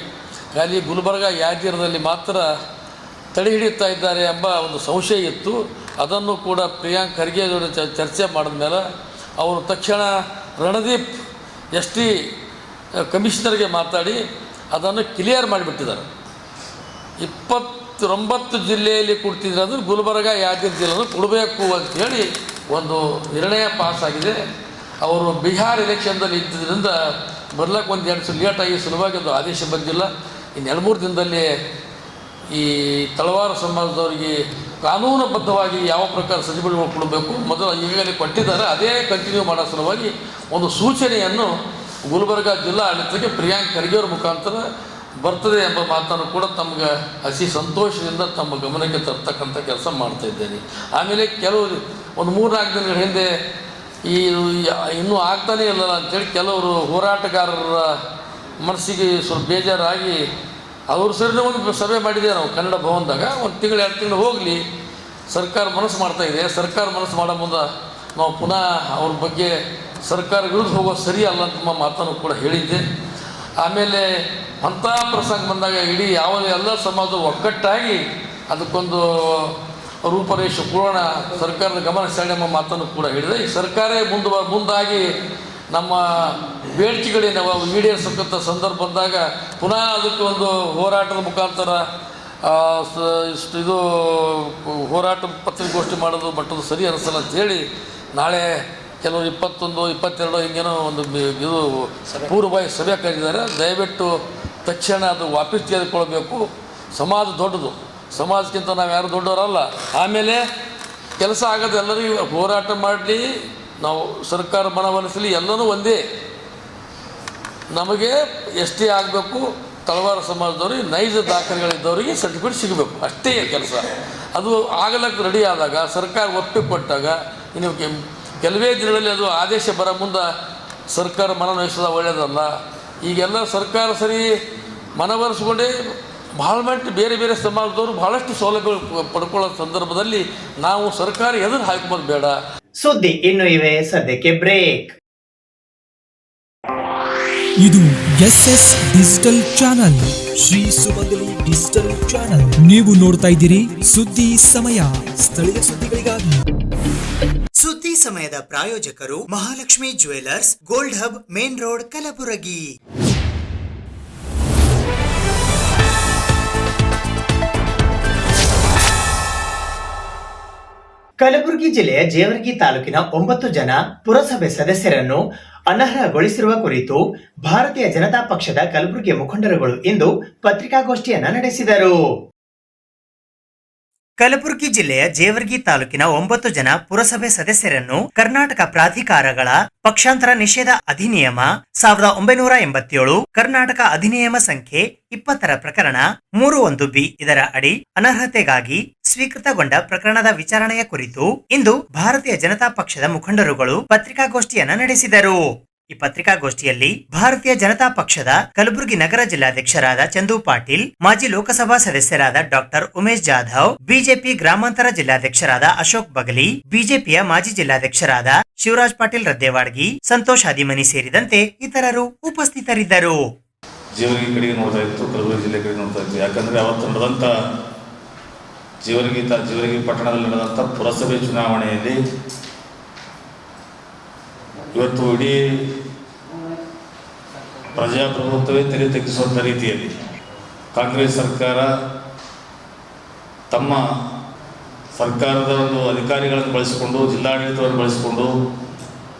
ಖಾಲಿ ಗುಲ್ಬರ್ಗ, ಯಾದಗಿರಿಯಲ್ಲಿ ಮಾತ್ರ ತಡೆ ಹಿಡಿಯುತ್ತಾ ಇದ್ದಾರೆ ಎಂಬ ಒಂದು ಸಂಶಯ ಇತ್ತು. ಅದನ್ನು ಕೂಡ ಪ್ರಿಯಾಂಕ್ ಖರ್ಗೆ ಜೊತೆ ಚರ್ಚೆ ಮಾಡಿದ ಮೇಲೆ ಅವರು ತಕ್ಷಣ ರಣದೀಪ್ ST ಕಮಿಷನರ್ಗೆ ಮಾತಾಡಿ ಅದನ್ನು ಕ್ಲಿಯರ್ ಮಾಡಿಬಿಟ್ಟಿದ್ದಾರೆ. 29 ಜಿಲ್ಲೆಯಲ್ಲಿ ಕೊಡ್ತಿದ್ರೆ ಅದು ಗುಲ್ಬರ್ಗ, ಯಾದಗಿರಿ ಜಿಲ್ಲೆಯನ್ನು ಕೊಡಬೇಕು ಅಂಥೇಳಿ ಒಂದು ನಿರ್ಣಯ ಪಾಸಾಗಿದೆ. ಅವರು ಬಿಹಾರ್ ಎಲೆಕ್ಷನ್ದಲ್ಲಿ ಇದ್ದಿದ್ದರಿಂದ ಬರ್ಲಕ್ಕೆ 1-2 ಸಲ ಲೇಟಾಗಿ ಸುಲಭವಾಗಿ ಅದು ಆದೇಶ ಬಂದಿಲ್ಲ. ಇನ್ನು 2-3 ದಿನದಲ್ಲಿ ಈ ತಳವಾರ ಸಮಾಜದವರಿಗೆ ಕಾನೂನುಬದ್ಧವಾಗಿ ಯಾವ ಪ್ರಕಾರ ಸರ್ಟಿಫಿಕೇಟ್ಗಳು ಕೊಡಬೇಕು ಮೊದಲು ಈಗಾಗಲೇ ಕೊಟ್ಟಿದ್ದಾರೆ, ಅದೇ ಕಂಟಿನ್ಯೂ ಮಾಡೋ ಸಲುವಾಗಿ ಒಂದು ಸೂಚನೆಯನ್ನು ಗುಲ್ಬರ್ಗ ಜಿಲ್ಲಾ ಆಡಳಿತಕ್ಕೆ ಪ್ರಿಯಾಂಕ್ ಖರ್ಗೆಯವರ ಮುಖಾಂತರ ಬರ್ತದೆ ಎಂಬ ಮಾತನ್ನು ಕೂಡ ತಮಗೆ ಅತಿ ಸಂತೋಷದಿಂದ ತಮ್ಮ ಗಮನಕ್ಕೆ ತರ್ತಕ್ಕಂಥ ಕೆಲಸ ಮಾಡ್ತಾಯಿದ್ದೇನೆ. ಆಮೇಲೆ ಕೆಲವು 3-4 ದಿನಗಳ ಹಿಂದೆ ಇನ್ನೂ ಆಗ್ತಾನೇ ಇಲ್ಲಲ್ಲ ಅಂಥೇಳಿ ಕೆಲವರು ಹೋರಾಟಗಾರರ ಮನಸ್ಸಿಗೆ ಸ್ವಲ್ಪ ಬೇಜಾರಾಗಿ ಅವ್ರ ಸರಿನೇ ಒಂದು ಸಭೆ ಮಾಡಿದ್ದೇವೆ ನಾವು ಕನ್ನಡ ಭವನದಾಗ. 1 ತಿಂಗಳು 2 ತಿಂಗಳು ಹೋಗಲಿ, ಸರ್ಕಾರ ಮನಸ್ಸು ಮಾಡ್ತಾಯಿದೆ. ಸರ್ಕಾರ ಮನಸ್ಸು ಮಾಡೋ ಮುಂದೆ ನಾವು ಪುನಃ ಅವ್ರ ಬಗ್ಗೆ ಸರ್ಕಾರ ವಿರುದ್ಧ ಹೋಗೋದು ಸರಿ ಅಲ್ಲ ಅಂತ ಮಾತನ್ನು ಕೂಡ ಹೇಳಿದ್ದೆ. ಆಮೇಲೆ ಅಂಥ ಪ್ರಸಂಗ ಬಂದಾಗ ಇಡೀ ಎಲ್ಲ ಸಮಾಜ ಒಗ್ಗಟ್ಟಾಗಿ ಅದಕ್ಕೊಂದು ರೂಪರೇಷೆ ಕೊಡೋಣ, ಸರ್ಕಾರದ ಗಮನ ಸೆಳೆಯುವ ಎಂಬ ಮಾತನ್ನು ಕೂಡ ಹೇಳಿದೆ. ಈ ಸರ್ಕಾರ ಮುಂದಾಗಿ ನಮ್ಮ ಬೇಡಿಕೆಗಳೇನವ ಈಡೇರಿಸತಕ್ಕಂಥ ಸಂದರ್ಭ ಬಂದಾಗ ಪುನಃ ಅದಕ್ಕೆ ಒಂದು ಹೋರಾಟದ ಮುಖಾಂತರ ಇದು ಹೋರಾಟ ಪತ್ರಿಕಾಗೋಷ್ಠಿ ಮಾಡೋದು ಮಟ್ಟದ ಸರಿ ಅನಿಸಲ್ಲ ಅಂಥೇಳಿ ನಾಳೆ ಕೆಲವರು 21, 22 ಹಿಂಗೇನೋ ಒಂದು ಇದು ಪೂರ್ವಭಾವಿ ಸಭೆ ಕರೆದಿದ್ದಾರೆ. ದಯವಿಟ್ಟು ತಕ್ಷಣ ಅದು ವಾಪಸ್ ತೆಗೆದುಕೊಳ್ಬೇಕು. ಸಮಾಜ ದೊಡ್ಡದು, ಸಮಾಜಕ್ಕಿಂತ ನಾವು ಯಾರು ದೊಡ್ಡವರಲ್ಲ. ಆಮೇಲೆ ಕೆಲಸ ಆಗೋದು ಎಲ್ಲರಿಗೂ ಹೋರಾಟ ಮಾಡಲಿ, ನಾವು ಸರ್ಕಾರ ಮನವೊಲಿಸಲಿ, ಎಲ್ಲನೂ ಒಂದೇ. ನಮಗೆ ST ಆಗಬೇಕು, ತಳವಾರ ಸಮಾಜದವ್ರಿಗೆ ನೈಜ ದಾಖಲೆಗಳಿದ್ದವರಿಗೆ ಸರ್ಟಿಫಿಕೇಟ್ ಸಿಗಬೇಕು, ಅಷ್ಟೇ ಕೆಲಸ. ಅದು ಆಗಲಕ್ಕೆ ರೆಡಿ ಆದಾಗ ಸರ್ಕಾರ ಒಪ್ಪಿಗೆ ಕೊಟ್ಟಾಗ ಇನ್ನು ಕೆಲವೇ ದಿನಗಳಲ್ಲಿ ಅದು ಆದೇಶ ಬರೋ ಮುಂದೆ ಸರ್ಕಾರ ಮನವೊಲಿಸೋದು ಒಳ್ಳೆಯದಲ್ಲ. ಈಗೆಲ್ಲ ಸರ್ಕಾರ ಸರಿ ಮನವೊಲಿಸ್ಕೊಂಡೇ ಭಾಳಷ್ಟು ಬೇರೆ ಬೇರೆ ಸಮಾಜದವರು ಭಾಳಷ್ಟು ಸೌಲಭ್ಯಗಳು ಪಡ್ಕೊಳ್ಳೋ ಸಂದರ್ಭದಲ್ಲಿ ನಾವು ಸರ್ಕಾರ ಎದುರು ಹಾಕೋದು ಬೇಡ. ಸುದ್ದಿ ಇನ್ನು ಇವೆ, ಸದ್ಯಕ್ಕೆ ಬ್ರೇಕ್. ಇದು SS ಡಿಜಿಟಲ್ ಚಾನಲ್, ಶ್ರೀ ಸುಮಂಗಲಿ ಡಿಜಿಟಲ್ ಚಾನಲ್. ನೀವು ನೋಡ್ತಾ ಇದ್ದೀರಿ ಸುದ್ದಿ ಸಮಯ, ಸ್ಥಳೀಯ ಸುದ್ದಿಗಳಿಗಾಗಿ. ಸುದ್ದಿ ಸಮಯದ ಪ್ರಾಯೋಜಕರು Mahalakshmi jewellers, gold hub, main road, Kalaburagi. Kalaburagi ಜಿಲ್ಲೆಯ ಜೇವರ್ಗಿ ತಾಲೂಕಿನ 9 ಜನ ಪುರಸಭೆ ಸದಸ್ಯರನ್ನು ಅನರ್ಹಗೊಳಿಸಿರುವ ಕುರಿತು ಭಾರತೀಯ ಜನತಾ ಪಕ್ಷದ ಕಲಬುರಗಿ ಮುಖಂಡರುಗಳು ಇಂದು ಪತ್ರಿಕಾಗೋಷ್ಠಿಯನ್ನ ನಡೆಸಿದರು. ಕಲಬುರಗಿ ಜಿಲ್ಲೆಯ ಜೇವರ್ಗಿ ತಾಲೂಕಿನ 9 ಜನ ಪುರಸಭೆ ಸದಸ್ಯರನ್ನು ಕರ್ನಾಟಕ ಪ್ರಾಧಿಕಾರಗಳ ಪಕ್ಷಾಂತರ ನಿಷೇಧ ಅಧಿನಿಯಮ 1987, ಕರ್ನಾಟಕ ಅಧಿನಿಯಮ ಸಂಖ್ಯೆ 20ರ ಪ್ರಕರಣ 31B ಇದರ ಅಡಿ ಅನರ್ಹತೆಗಾಗಿ ಸ್ವೀಕೃತಗೊಂಡ ಪ್ರಕರಣದ ವಿಚಾರಣೆಯ ಕುರಿತು ಇಂದು ಭಾರತೀಯ ಜನತಾ ಪಕ್ಷದ ಮುಖಂಡರುಗಳು ಪತ್ರಿಕಾಗೋಷ್ಠಿಯನ್ನ ನಡೆಸಿದರು. ಈ ಪತ್ರಿಕಾಗೋಷ್ಠಿಯಲ್ಲಿ ಭಾರತೀಯ ಜನತಾ ಪಕ್ಷದ ಕಲಬುರಗಿ ನಗರ ಜಿಲ್ಲಾಧ್ಯಕ್ಷರಾದ ಚಂದು ಪಾಟೀಲ್, ಮಾಜಿ ಲೋಕಸಭಾ ಸದಸ್ಯರಾದ ಡಾಕ್ಟರ್ ಉಮೇಶ್ ಜಾಧವ್, ಬಿಜೆಪಿ ಗ್ರಾಮಾಂತರ ಜಿಲ್ಲಾಧ್ಯಕ್ಷರಾದ ಅಶೋಕ್ ಬಗಲಿ, ಬಿಜೆಪಿಯ ಮಾಜಿ ಜಿಲ್ಲಾಧ್ಯಕ್ಷರಾದ ಶಿವರಾಜ್ ಪಾಟೀಲ್ ರದ್ದೇವಾಡ್ಗಿ, ಸಂತೋಷ್ ಹಾದಿಮನಿ ಸೇರಿದಂತೆ ಇತರರು ಉಪಸ್ಥಿತರಿದ್ದರು. ಜೇವರ್ಗಿ ಕಡೆಗೆ ನೋಡ್ತಾ ಇತ್ತು, ಕಲಬುರಗಿ ಜಿಲ್ಲೆ ಕಡೆ ನೋಡ್ತಾ ಇತ್ತು. ಯಾಕಂದ್ರೆ ಅವತ್ತು ನಡೆದಂತ ಜೇವರ್ಗಿ ಪಟ್ಟಣದಲ್ಲಿ ನಡೆದಂತ ಪುರಸಭೆ ಚುನಾವಣೆಯಲ್ಲಿ ಇವತ್ತು ಇಡೀ ಪ್ರಜಾಪ್ರಭುತ್ವವೇ ತಲೆ ತಗ್ಗಿಸುವಂಥ ರೀತಿಯಲ್ಲಿ ಕಾಂಗ್ರೆಸ್ ಸರ್ಕಾರ ತಮ್ಮ ಸರ್ಕಾರದ ಒಂದು ಅಧಿಕಾರಿಗಳನ್ನು ಬಳಸಿಕೊಂಡು, ಜಿಲ್ಲಾಡಳಿತವನ್ನು ಬಳಸಿಕೊಂಡು,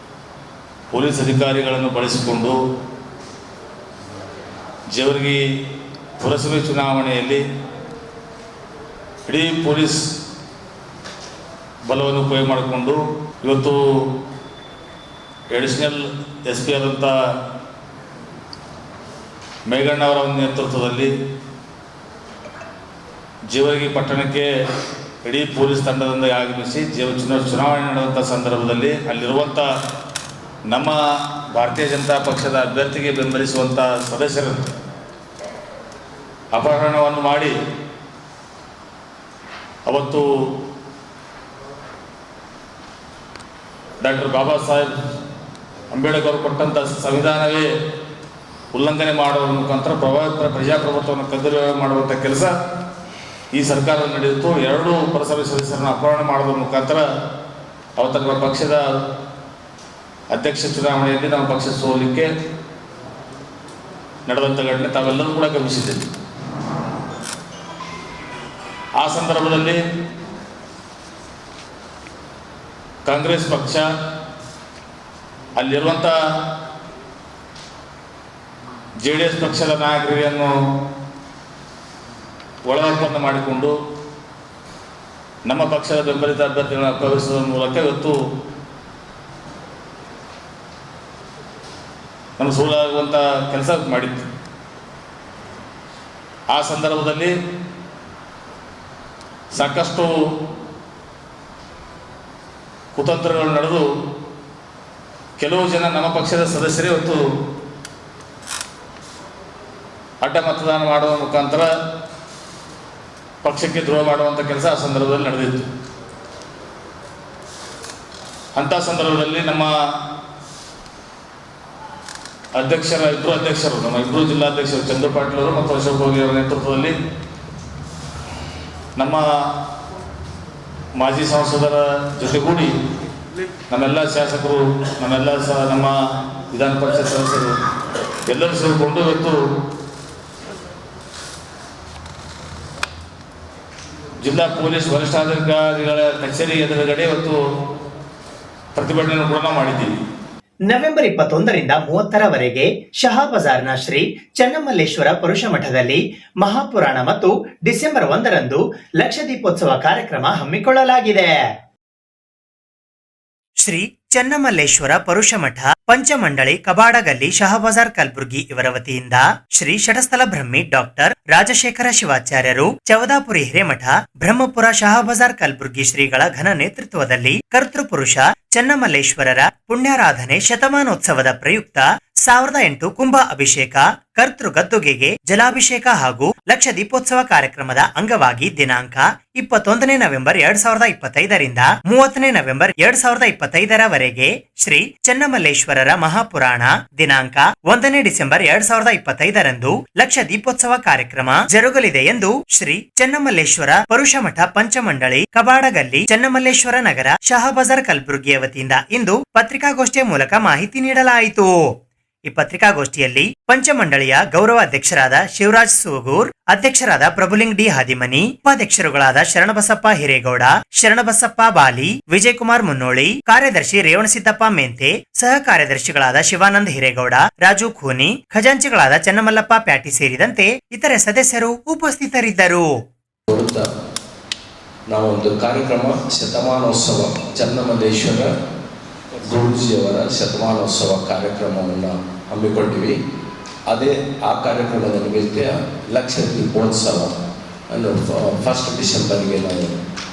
ಪೊಲೀಸ್ ಅಧಿಕಾರಿಗಳನ್ನು ಬಳಸಿಕೊಂಡು ಜೇವರ್ಗಿ ಪುರಸಭೆ ಚುನಾವಣೆಯಲ್ಲಿ ಇಡೀ ಪೊಲೀಸ್ ಬಲವನ್ನು ಉಪಯೋಗ ಮಾಡಿಕೊಂಡು ಇವತ್ತು ಅಡಿಷನಲ್ SP ಆದಂಥ ಮೇಘಣ್ಣ ಅವರ ಒಂದು ನೇತೃತ್ವದಲ್ಲಿ ಜೇವರ್ಗಿ ಪಟ್ಟಣಕ್ಕೆ ಇಡೀ ಪೊಲೀಸ್ ತಂಡದಿಂದ ಆಗಮಿಸಿ ಚುನಾವಣೆ ನಡೆದಂಥ ಸಂದರ್ಭದಲ್ಲಿ ಅಲ್ಲಿರುವಂಥ ನಮ್ಮ ಭಾರತೀಯ ಜನತಾ ಪಕ್ಷದ ಅಭ್ಯರ್ಥಿಗೆ ಬೆಂಬಲಿಸುವಂಥ ಸದಸ್ಯರನ್ನು ಅಪಹರಣವನ್ನು ಮಾಡಿ ಅವತ್ತು ಡಾಕ್ಟರ್ ಬಾಬಾ ಸಾಹೇಬ್ ಅಂಬೇಡ್ಕರ್ ಕೊಟ್ಟಂಥ ಸಂವಿಧಾನವೇ ಉಲ್ಲಂಘನೆ ಮಾಡುವ ಮುಖಾಂತರ ಪ್ರಜಾಪ್ರಭುತ್ವವನ್ನು ಕಗ್ಗಲು ಮಾಡುವಂಥ ಕೆಲಸ ಈ ಸರ್ಕಾರ ನಡೆಯಿತು. 2 ಪುರಸಭೆ ಸದಸ್ಯರನ್ನು ಅಪಹರಣ ಮಾಡುವ ಮುಖಾಂತರ ಅವತ್ತು ನಮ್ಮ ಪಕ್ಷದ ಅಧ್ಯಕ್ಷ ಚುನಾವಣೆಯಲ್ಲಿ ನಮ್ಮ ಪಕ್ಷ ಸೋಲಿಕ್ಕೆ ನಡೆದಂಥ ಘಟನೆ ತಾವೆಲ್ಲರೂ ಕೂಡ ಗಮನಿಸಿದ್ದೇವೆ. ಆ ಸಂದರ್ಭದಲ್ಲಿ ಕಾಂಗ್ರೆಸ್ ಪಕ್ಷ ಅಲ್ಲಿರುವಂಥ JDS ಪಕ್ಷದ ನಾಯಕರನ್ನು ಒಳಗೊಪ್ಪಂದ ಮಾಡಿಕೊಂಡು ನಮ್ಮ ಪಕ್ಷದ ಬೆಂಬಲಿತ ಅಭ್ಯರ್ಥಿಗಳನ್ನು ಅಪಹರಿಸುವ ಮೂಲಕ ಇವತ್ತು ನಮ್ಮ ಸೋಲಾಗುವಂಥ ಕೆಲಸ ಮಾಡಿತ್ತು. ಆ ಸಂದರ್ಭದಲ್ಲಿ ಸಾಕಷ್ಟು ಕುತಂತ್ರಗಳು ನಡೆದು ಕೆಲವು ಜನ ನಮ್ಮ ಪಕ್ಷದ ಸದಸ್ಯರೇ ಇವತ್ತು ಅಡ್ಡ ಮತದಾನ ಮಾಡುವ ಮುಖಾಂತರ ಪಕ್ಷಕ್ಕೆ ದ್ರೋಹ ಮಾಡುವಂಥ ಕೆಲಸ ಆ ಸಂದರ್ಭದಲ್ಲಿ ನಡೆದಿತ್ತು. ಅಂಥ ಸಂದರ್ಭದಲ್ಲಿ ನಮ್ಮ ಇಬ್ಬರು ಅಧ್ಯಕ್ಷರು, ನಮ್ಮ ಇಬ್ಬರು ಜಿಲ್ಲಾಧ್ಯಕ್ಷರು ಚಂದ್ರ ಪಾಟೀಲ್ ಅವರು ಮತ್ತು ಅಶೋಕ್ ಗೋಗಿ ಅವರ ನೇತೃತ್ವದಲ್ಲಿ ನಮ್ಮ ಮಾಜಿ ಸಂಸದರ ಜೊತೆಗೂಡಿ ನಮ್ಮೆಲ್ಲ ಶಾಸಕರು, ನಮ್ಮ ವಿಧಾನ ಪರಿಷತ್ ಸದಸ್ಯರು ಎಲ್ಲರೂ ಸೇರಿಕೊಂಡು ಇವತ್ತು ಜಿಲ್ಲಾ ಪೊಲೀಸ್ ವರಿಷ್ಠಾಧಿಕಾರಿಗಳ ಕಚೇರಿ ಎದುರುಗಡೆ ಇವತ್ತು ಪ್ರತಿಭಟನೆ ಕೂಡ ಮಾಡಿದ್ದೀವಿ. ನವೆಂಬರ್ 21ರಿಂದ 30ರವರೆಗೆ ಶಹಾಬಜಾರ್ನ ಶ್ರೀ ಚೆನ್ನಮಲ್ಲೇಶ್ವರ ಪುರುಷ ಮಠದಲ್ಲಿ ಮಹಾಪುರಾಣ ಮತ್ತು ಡಿಸೆಂಬರ್ 1ರಂದು ಲಕ್ಷದೀಪೋತ್ಸವ ಕಾರ್ಯಕ್ರಮ ಹಮ್ಮಿಕೊಳ್ಳಲಾಗಿದೆ. ಶ್ರೀ ಚೆನ್ನಮಲ್ಲೇಶ್ವರ ಪರುಷ ಮಠ ಪಂಚಮಂಡಳಿ ಕಬಾಡಗಲ್ಲಿ ಶಹಾಬಜಾರ್ ಕಲಬುರ್ಗಿ ಇವರ ವತಿಯಿಂದ ಶ್ರೀ ಷಟಸ್ಥಲ ಬ್ರಹ್ಮಿ ಡಾಕ್ಟರ್ ರಾಜಶೇಖರ ಶಿವಾಚಾರ್ಯರು ಚೌದಾಪುರಿ ಹಿರೇಮಠ ಬ್ರಹ್ಮಪುರ ಶಹಾಬಜಾರ್ ಕಲಬುರ್ಗಿ ಶ್ರೀಗಳ ಘನ ನೇತೃತ್ವದಲ್ಲಿ ಕರ್ತೃಪುರುಷ ಚೆನ್ನಮಲ್ಲೇಶ್ವರರ ಪುಣ್ಯಾರಾಧನೆ ಶತಮಾನೋತ್ಸವದ ಪ್ರಯುಕ್ತ 1008 ಕುಂಭ ಅಭಿಷೇಕ, ಕರ್ತೃ ಗದ್ದುಗೆಗೆ ಜಲಾಭಿಷೇಕ ಹಾಗೂ ಲಕ್ಷ ದೀಪೋತ್ಸವ ಕಾರ್ಯಕ್ರಮದ ಅಂಗವಾಗಿ ದಿನಾಂಕ 21 ನವೆಂಬರ್ 2025ರಿಂದ 30 ನವೆಂಬರ್ 2025ರವರೆಗೆ ಶ್ರೀ ಚೆನ್ನಮಲ್ಲೇಶ್ವರರ ಮಹಾಪುರಾಣ, ದಿನಾಂಕ 1 ಡಿಸೆಂಬರ್ 2025ರಂದು ಲಕ್ಷ ದೀಪೋತ್ಸವ ಕಾರ್ಯಕ್ರಮ ಜರುಗಲಿದೆ ಎಂದು ಶ್ರೀ ಚೆನ್ನಮಲ್ಲೇಶ್ವರ ಪರುಷ ಮಠ ಪಂಚಮಂಡಳಿ ಕಬಾಡಗಲ್ಲಿ ಚೆನ್ನಮಲ್ಲೇಶ್ವರ ನಗರ ಶಹಾಬಜಾರ್ ಕಲಬುರ್ಗಿಯ ವತಿಯಿಂದ ಇಂದು ಪತ್ರಿಕಾಗೋಷ್ಠಿಯ ಮೂಲಕ ಮಾಹಿತಿ ನೀಡಲಾಯಿತು. ಈ ಪತ್ರಿಕಾಗೋಷ್ಠಿಯಲ್ಲಿ ಪಂಚಮಂಡಳಿಯ ಗೌರವ ಅಧ್ಯಕ್ಷರಾದ ಶಿವರಾಜ್ ಸೂಗೂರ್, ಅಧ್ಯಕ್ಷರಾದ ಪ್ರಭುಲಿಂಗ್ ಡಿ ಹಾದಿಮನಿ, ಉಪಾಧ್ಯಕ್ಷರುಗಳಾದ ಶರಣಬಸಪ್ಪ ಹಿರೇಗೌಡ, ಶರಣಬಸಪ್ಪ ಬಾಲಿ, ವಿಜಯಕುಮಾರ್ ಮುನ್ನೋಳಿ, ಕಾರ್ಯದರ್ಶಿ ರೇವಣಸಿದ್ದಪ್ಪ ಮೆಂತೆ, ಸಹ ಕಾರ್ಯದರ್ಶಿಗಳಾದ ಶಿವಾನಂದ್ ಹಿರೇಗೌಡ, ರಾಜು ಖೂನಿ, ಖಜಾಂಚಿಗಳಾದ ಚನ್ನಮಲ್ಲಪ್ಪ ಪ್ಯಾಟಿ ಸೇರಿದಂತೆ ಇತರೆ ಸದಸ್ಯರು ಉಪಸ್ಥಿತರಿದ್ದರು. ನಾವೊಂದು ಕಾರ್ಯಕ್ರಮ ಶತಮಾನೋತ್ಸವ ಚನ್ನಮಲ್ಲೇಶ್ವರ ಗುರೂಜಿಯವರ ಶತಮಾನೋತ್ಸವ ಕಾರ್ಯಕ್ರಮವನ್ನು ಹಮ್ಮಿಕೊಂಡಿವಿ. ಆ ಕಾರ್ಯಕ್ರಮದ ನಿಮಿತ್ತ ಲಕ್ಷ ದೀಪೋತ್ಸವ ಅನ್ನು 1 ಡಿಸೆಂಬರ್ಗೆ ನಾವು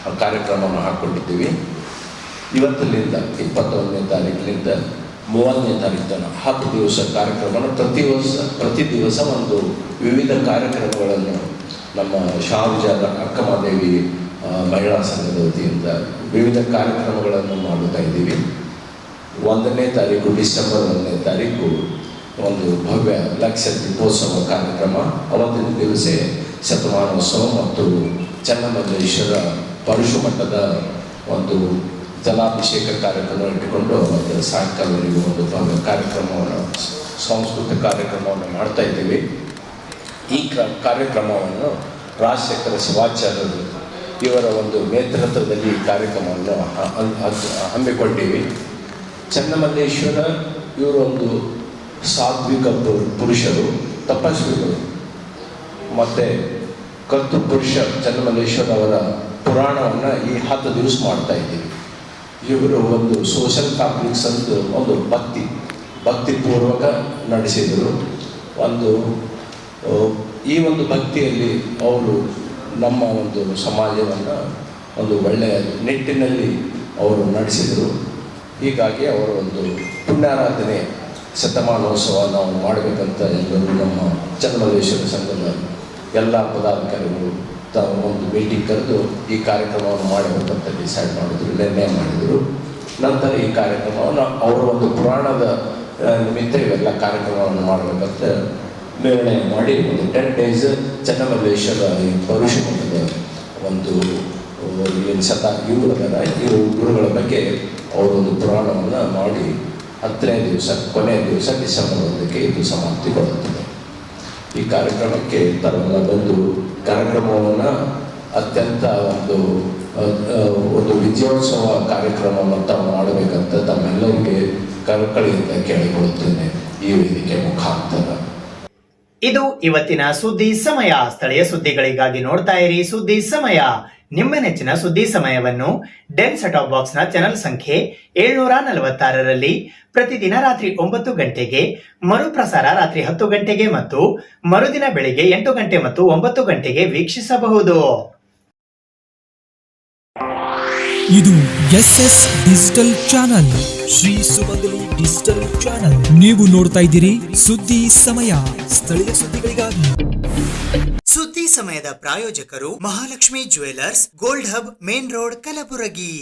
ಆ ಕಾರ್ಯಕ್ರಮವನ್ನು ಹಾಕ್ಕೊಂಡಿದ್ದೀವಿ. ಇವತ್ತಿನಿಂದ 21ನೇ ತಾರೀಕಿನಿಂದ 30ನೇ ತಾರೀಕು ತನಕ 10 ದಿವಸ ಕಾರ್ಯಕ್ರಮವನ್ನು ಪ್ರತಿ ದಿವಸ ಒಂದು ವಿವಿಧ ಕಾರ್ಯಕ್ರಮಗಳನ್ನು ನಮ್ಮ ಶಹಾಬಜಾರ್ ಅಕ್ಕಮಹಾದೇವಿ ಮಹಿಳಾ ಸಂಘದ ವತಿಯಿಂದ ವಿವಿಧ ಕಾರ್ಯಕ್ರಮಗಳನ್ನು ಮಾಡುತ್ತಾ ಇದ್ದೀವಿ. 1ನೇ ತಾರೀಕು ಡಿಸೆಂಬರ್ 1ನೇ ತಾರೀಕು ಒಂದು ಭವ್ಯ ಲಕ್ಷ ದೀಪೋತ್ಸವ ಕಾರ್ಯಕ್ರಮ, ಅವತ್ತಿನ ದಿವಸ ಶತಮಾನೋತ್ಸವ ಮತ್ತು ಚೆನ್ನಮಲ್ಲೇಶ್ವರ ಪರುಷ ಮಠದ ಒಂದು ಜಲಾಭಿಷೇಕ ಕಾರ್ಯಕ್ರಮ ಇಟ್ಟುಕೊಂಡು ಅವತ್ತು ಸಾಯಂಕಾಲವರೆಗೂ ಒಂದು ಭವ್ಯ ಕಾರ್ಯಕ್ರಮವನ್ನು, ಸಾಂಸ್ಕೃತಿಕ ಕಾರ್ಯಕ್ರಮವನ್ನು ಮಾಡ್ತಾ ಇದ್ದೀವಿ. ಈ ಕಾರ್ಯಕ್ರಮವನ್ನು ರಾಜಶೇಖರ ಶಿವಾಚಾರ್ಯರು ಇವರ ಒಂದು ನೇತೃತ್ವದಲ್ಲಿ ಈ ಕಾರ್ಯಕ್ರಮವನ್ನು ಹಮ್ಮಿಕೊಂಡಿವಿ. ಚನ್ನಮಲ್ಲೇಶ್ವರ ಇವರೊಂದು ಸಾತ್ವಿಕ ಪುರುಷರು, ತಪಸ್ವಿಗಳು. ಮತ್ತು ಕತ್ತು ಪುರುಷ ಚನ್ನಮಲ್ಲೇಶ್ವರ ಅವರ ಪುರಾಣವನ್ನು ಈ 10 ದಿವಸ ಮಾಡ್ತಾ ಇದ್ದೀವಿ. ಇವರು ಒಂದು ಸೋಷಲ್ ಕಾಂಪ್ಲೆಕ್ಸ್ ಅಂತ ಒಂದು ಭಕ್ತಿಪೂರ್ವಕ ನಡೆಸಿದರು. ಈ ಒಂದು ಭಕ್ತಿಯಲ್ಲಿ ಅವರು ನಮ್ಮ ಒಂದು ಸಮಾಜವನ್ನು ಒಂದು ಒಳ್ಳೆಯ ನಿಟ್ಟಿನಲ್ಲಿ ಅವರು ನಡೆಸಿದರು. ಹೀಗಾಗಿ ಅವರ ಒಂದು ಪುಣ್ಯಾರಾಧನೆ ಶತಮಾನೋತ್ಸವ ನಾವು ಮಾಡಬೇಕಂತ ಎಲ್ಲರೂ ನಮ್ಮ ಚನ್ನಮಲ್ಲೇಶ್ವರ ಸಂಘದ ಎಲ್ಲ ಪದಾಧಿಕಾರಿಗಳು ಒಂದು ಮೀಟಿಂಗ್ ಕರೆದು ಈ ಕಾರ್ಯಕ್ರಮವನ್ನು ಮಾಡಬೇಕಂತ ಡಿಸೈಡ್ ಮಾಡಿದ್ರು, ನಿರ್ಣಯ ಮಾಡಿದರು. ನಂತರ ಈ ಕಾರ್ಯಕ್ರಮವನ್ನು ಅವರ ಒಂದು ಪುರಾಣದ ನಿಮಿತ್ತ ಇವೆಲ್ಲ ಕಾರ್ಯಕ್ರಮವನ್ನು ಮಾಡಬೇಕಂತ ನಿರ್ಣಯ ಮಾಡಿ ಒಂದು 10 days ಚನ್ನಮಲ್ಲೇಶ್ವರ ಈ ಪೌರುಷಮಠದ ಒಂದು ಏನು ಗುರುಗಳ ಬಗ್ಗೆ ಅವರೊಂದು ಪುರಾಣವನ್ನು ಮಾಡಿ 10ನೇ ದಿವಸ ಕೊನೆಯ ದಿವಸ ಡಿಸೆಂಬರ್ 1ಕ್ಕೆ ಇದು ಸಮಾಪ್ತಿಗೊಳ್ಳುತ್ತದೆ. ಈ ಕಾರ್ಯಕ್ರಮಕ್ಕೆ ತಾವೆಲ್ಲ ಬಂದು ಕಾರ್ಯಕ್ರಮವನ್ನು ಅತ್ಯಂತ ಒಂದು ವಿಜಯೋತ್ಸವ ಕಾರ್ಯಕ್ರಮವನ್ನು ತಾವು ಮಾಡಬೇಕಂತ ತಮ್ಮೆಲ್ಲರಿಗೆ ಕಳಕಳಿಯಿಂದ ಕೇಳಿಕೊಳ್ಳುತ್ತೇನೆ ಈ ವೇದಿಕೆ ಮುಖಾಂತರ. ಇದು ಇವತ್ತಿನ ಸುದ್ದಿ ಸಮಯ. ಸ್ಥಳೀಯ ಸುದ್ದಿಗಳಿಗಾಗಿ ನೋಡ್ತಾ ಇರಿ ಸುದ್ದಿ ಸಮಯ. ನಿಮ್ಮ ನೆಚ್ಚಿನ ಸುದ್ದಿ ಸಮಯವನ್ನು ಡೆನ್ ಸೆಟಾಪ್ ಬಾಕ್ಸ್ ನ ಚಾನೆಲ್ ಸಂಖ್ಯೆ 746ರಲ್ಲಿ ಪ್ರತಿದಿನ ರಾತ್ರಿ 9 ಗಂಟೆಗೆ, ಮರುಪ್ರಸಾರ ರಾತ್ರಿ 10 ಗಂಟೆಗೆ ಮತ್ತು ಮರುದಿನ ಬೆಳಿಗ್ಗೆ 8 ಗಂಟೆ ಮತ್ತು 9 ಗಂಟೆಗೆ ವೀಕ್ಷಿಸಬಹುದು. ಇದು SS ಡಿಜಿಟಲ್ ಚಾನಲ್, ಶ್ರೀ ಸುಮಂಗಲಿ ಡಿಜಿಟಲ್ ಚಾನಲ್. ನೀವು ನೋಡ್ತಾ ಇದ್ದೀರಿ ಸುದ್ದಿ ಸಮಯ, ಸ್ಥಳೀಯ ಸುದ್ದಿಗಳಿಗಾಗಿ. ಸುದ್ದಿ ಸಮಯದ ಪ್ರಾಯೋಜಕರು Mahalakshmi jewellers, gold hub, main road, Kalaburagi.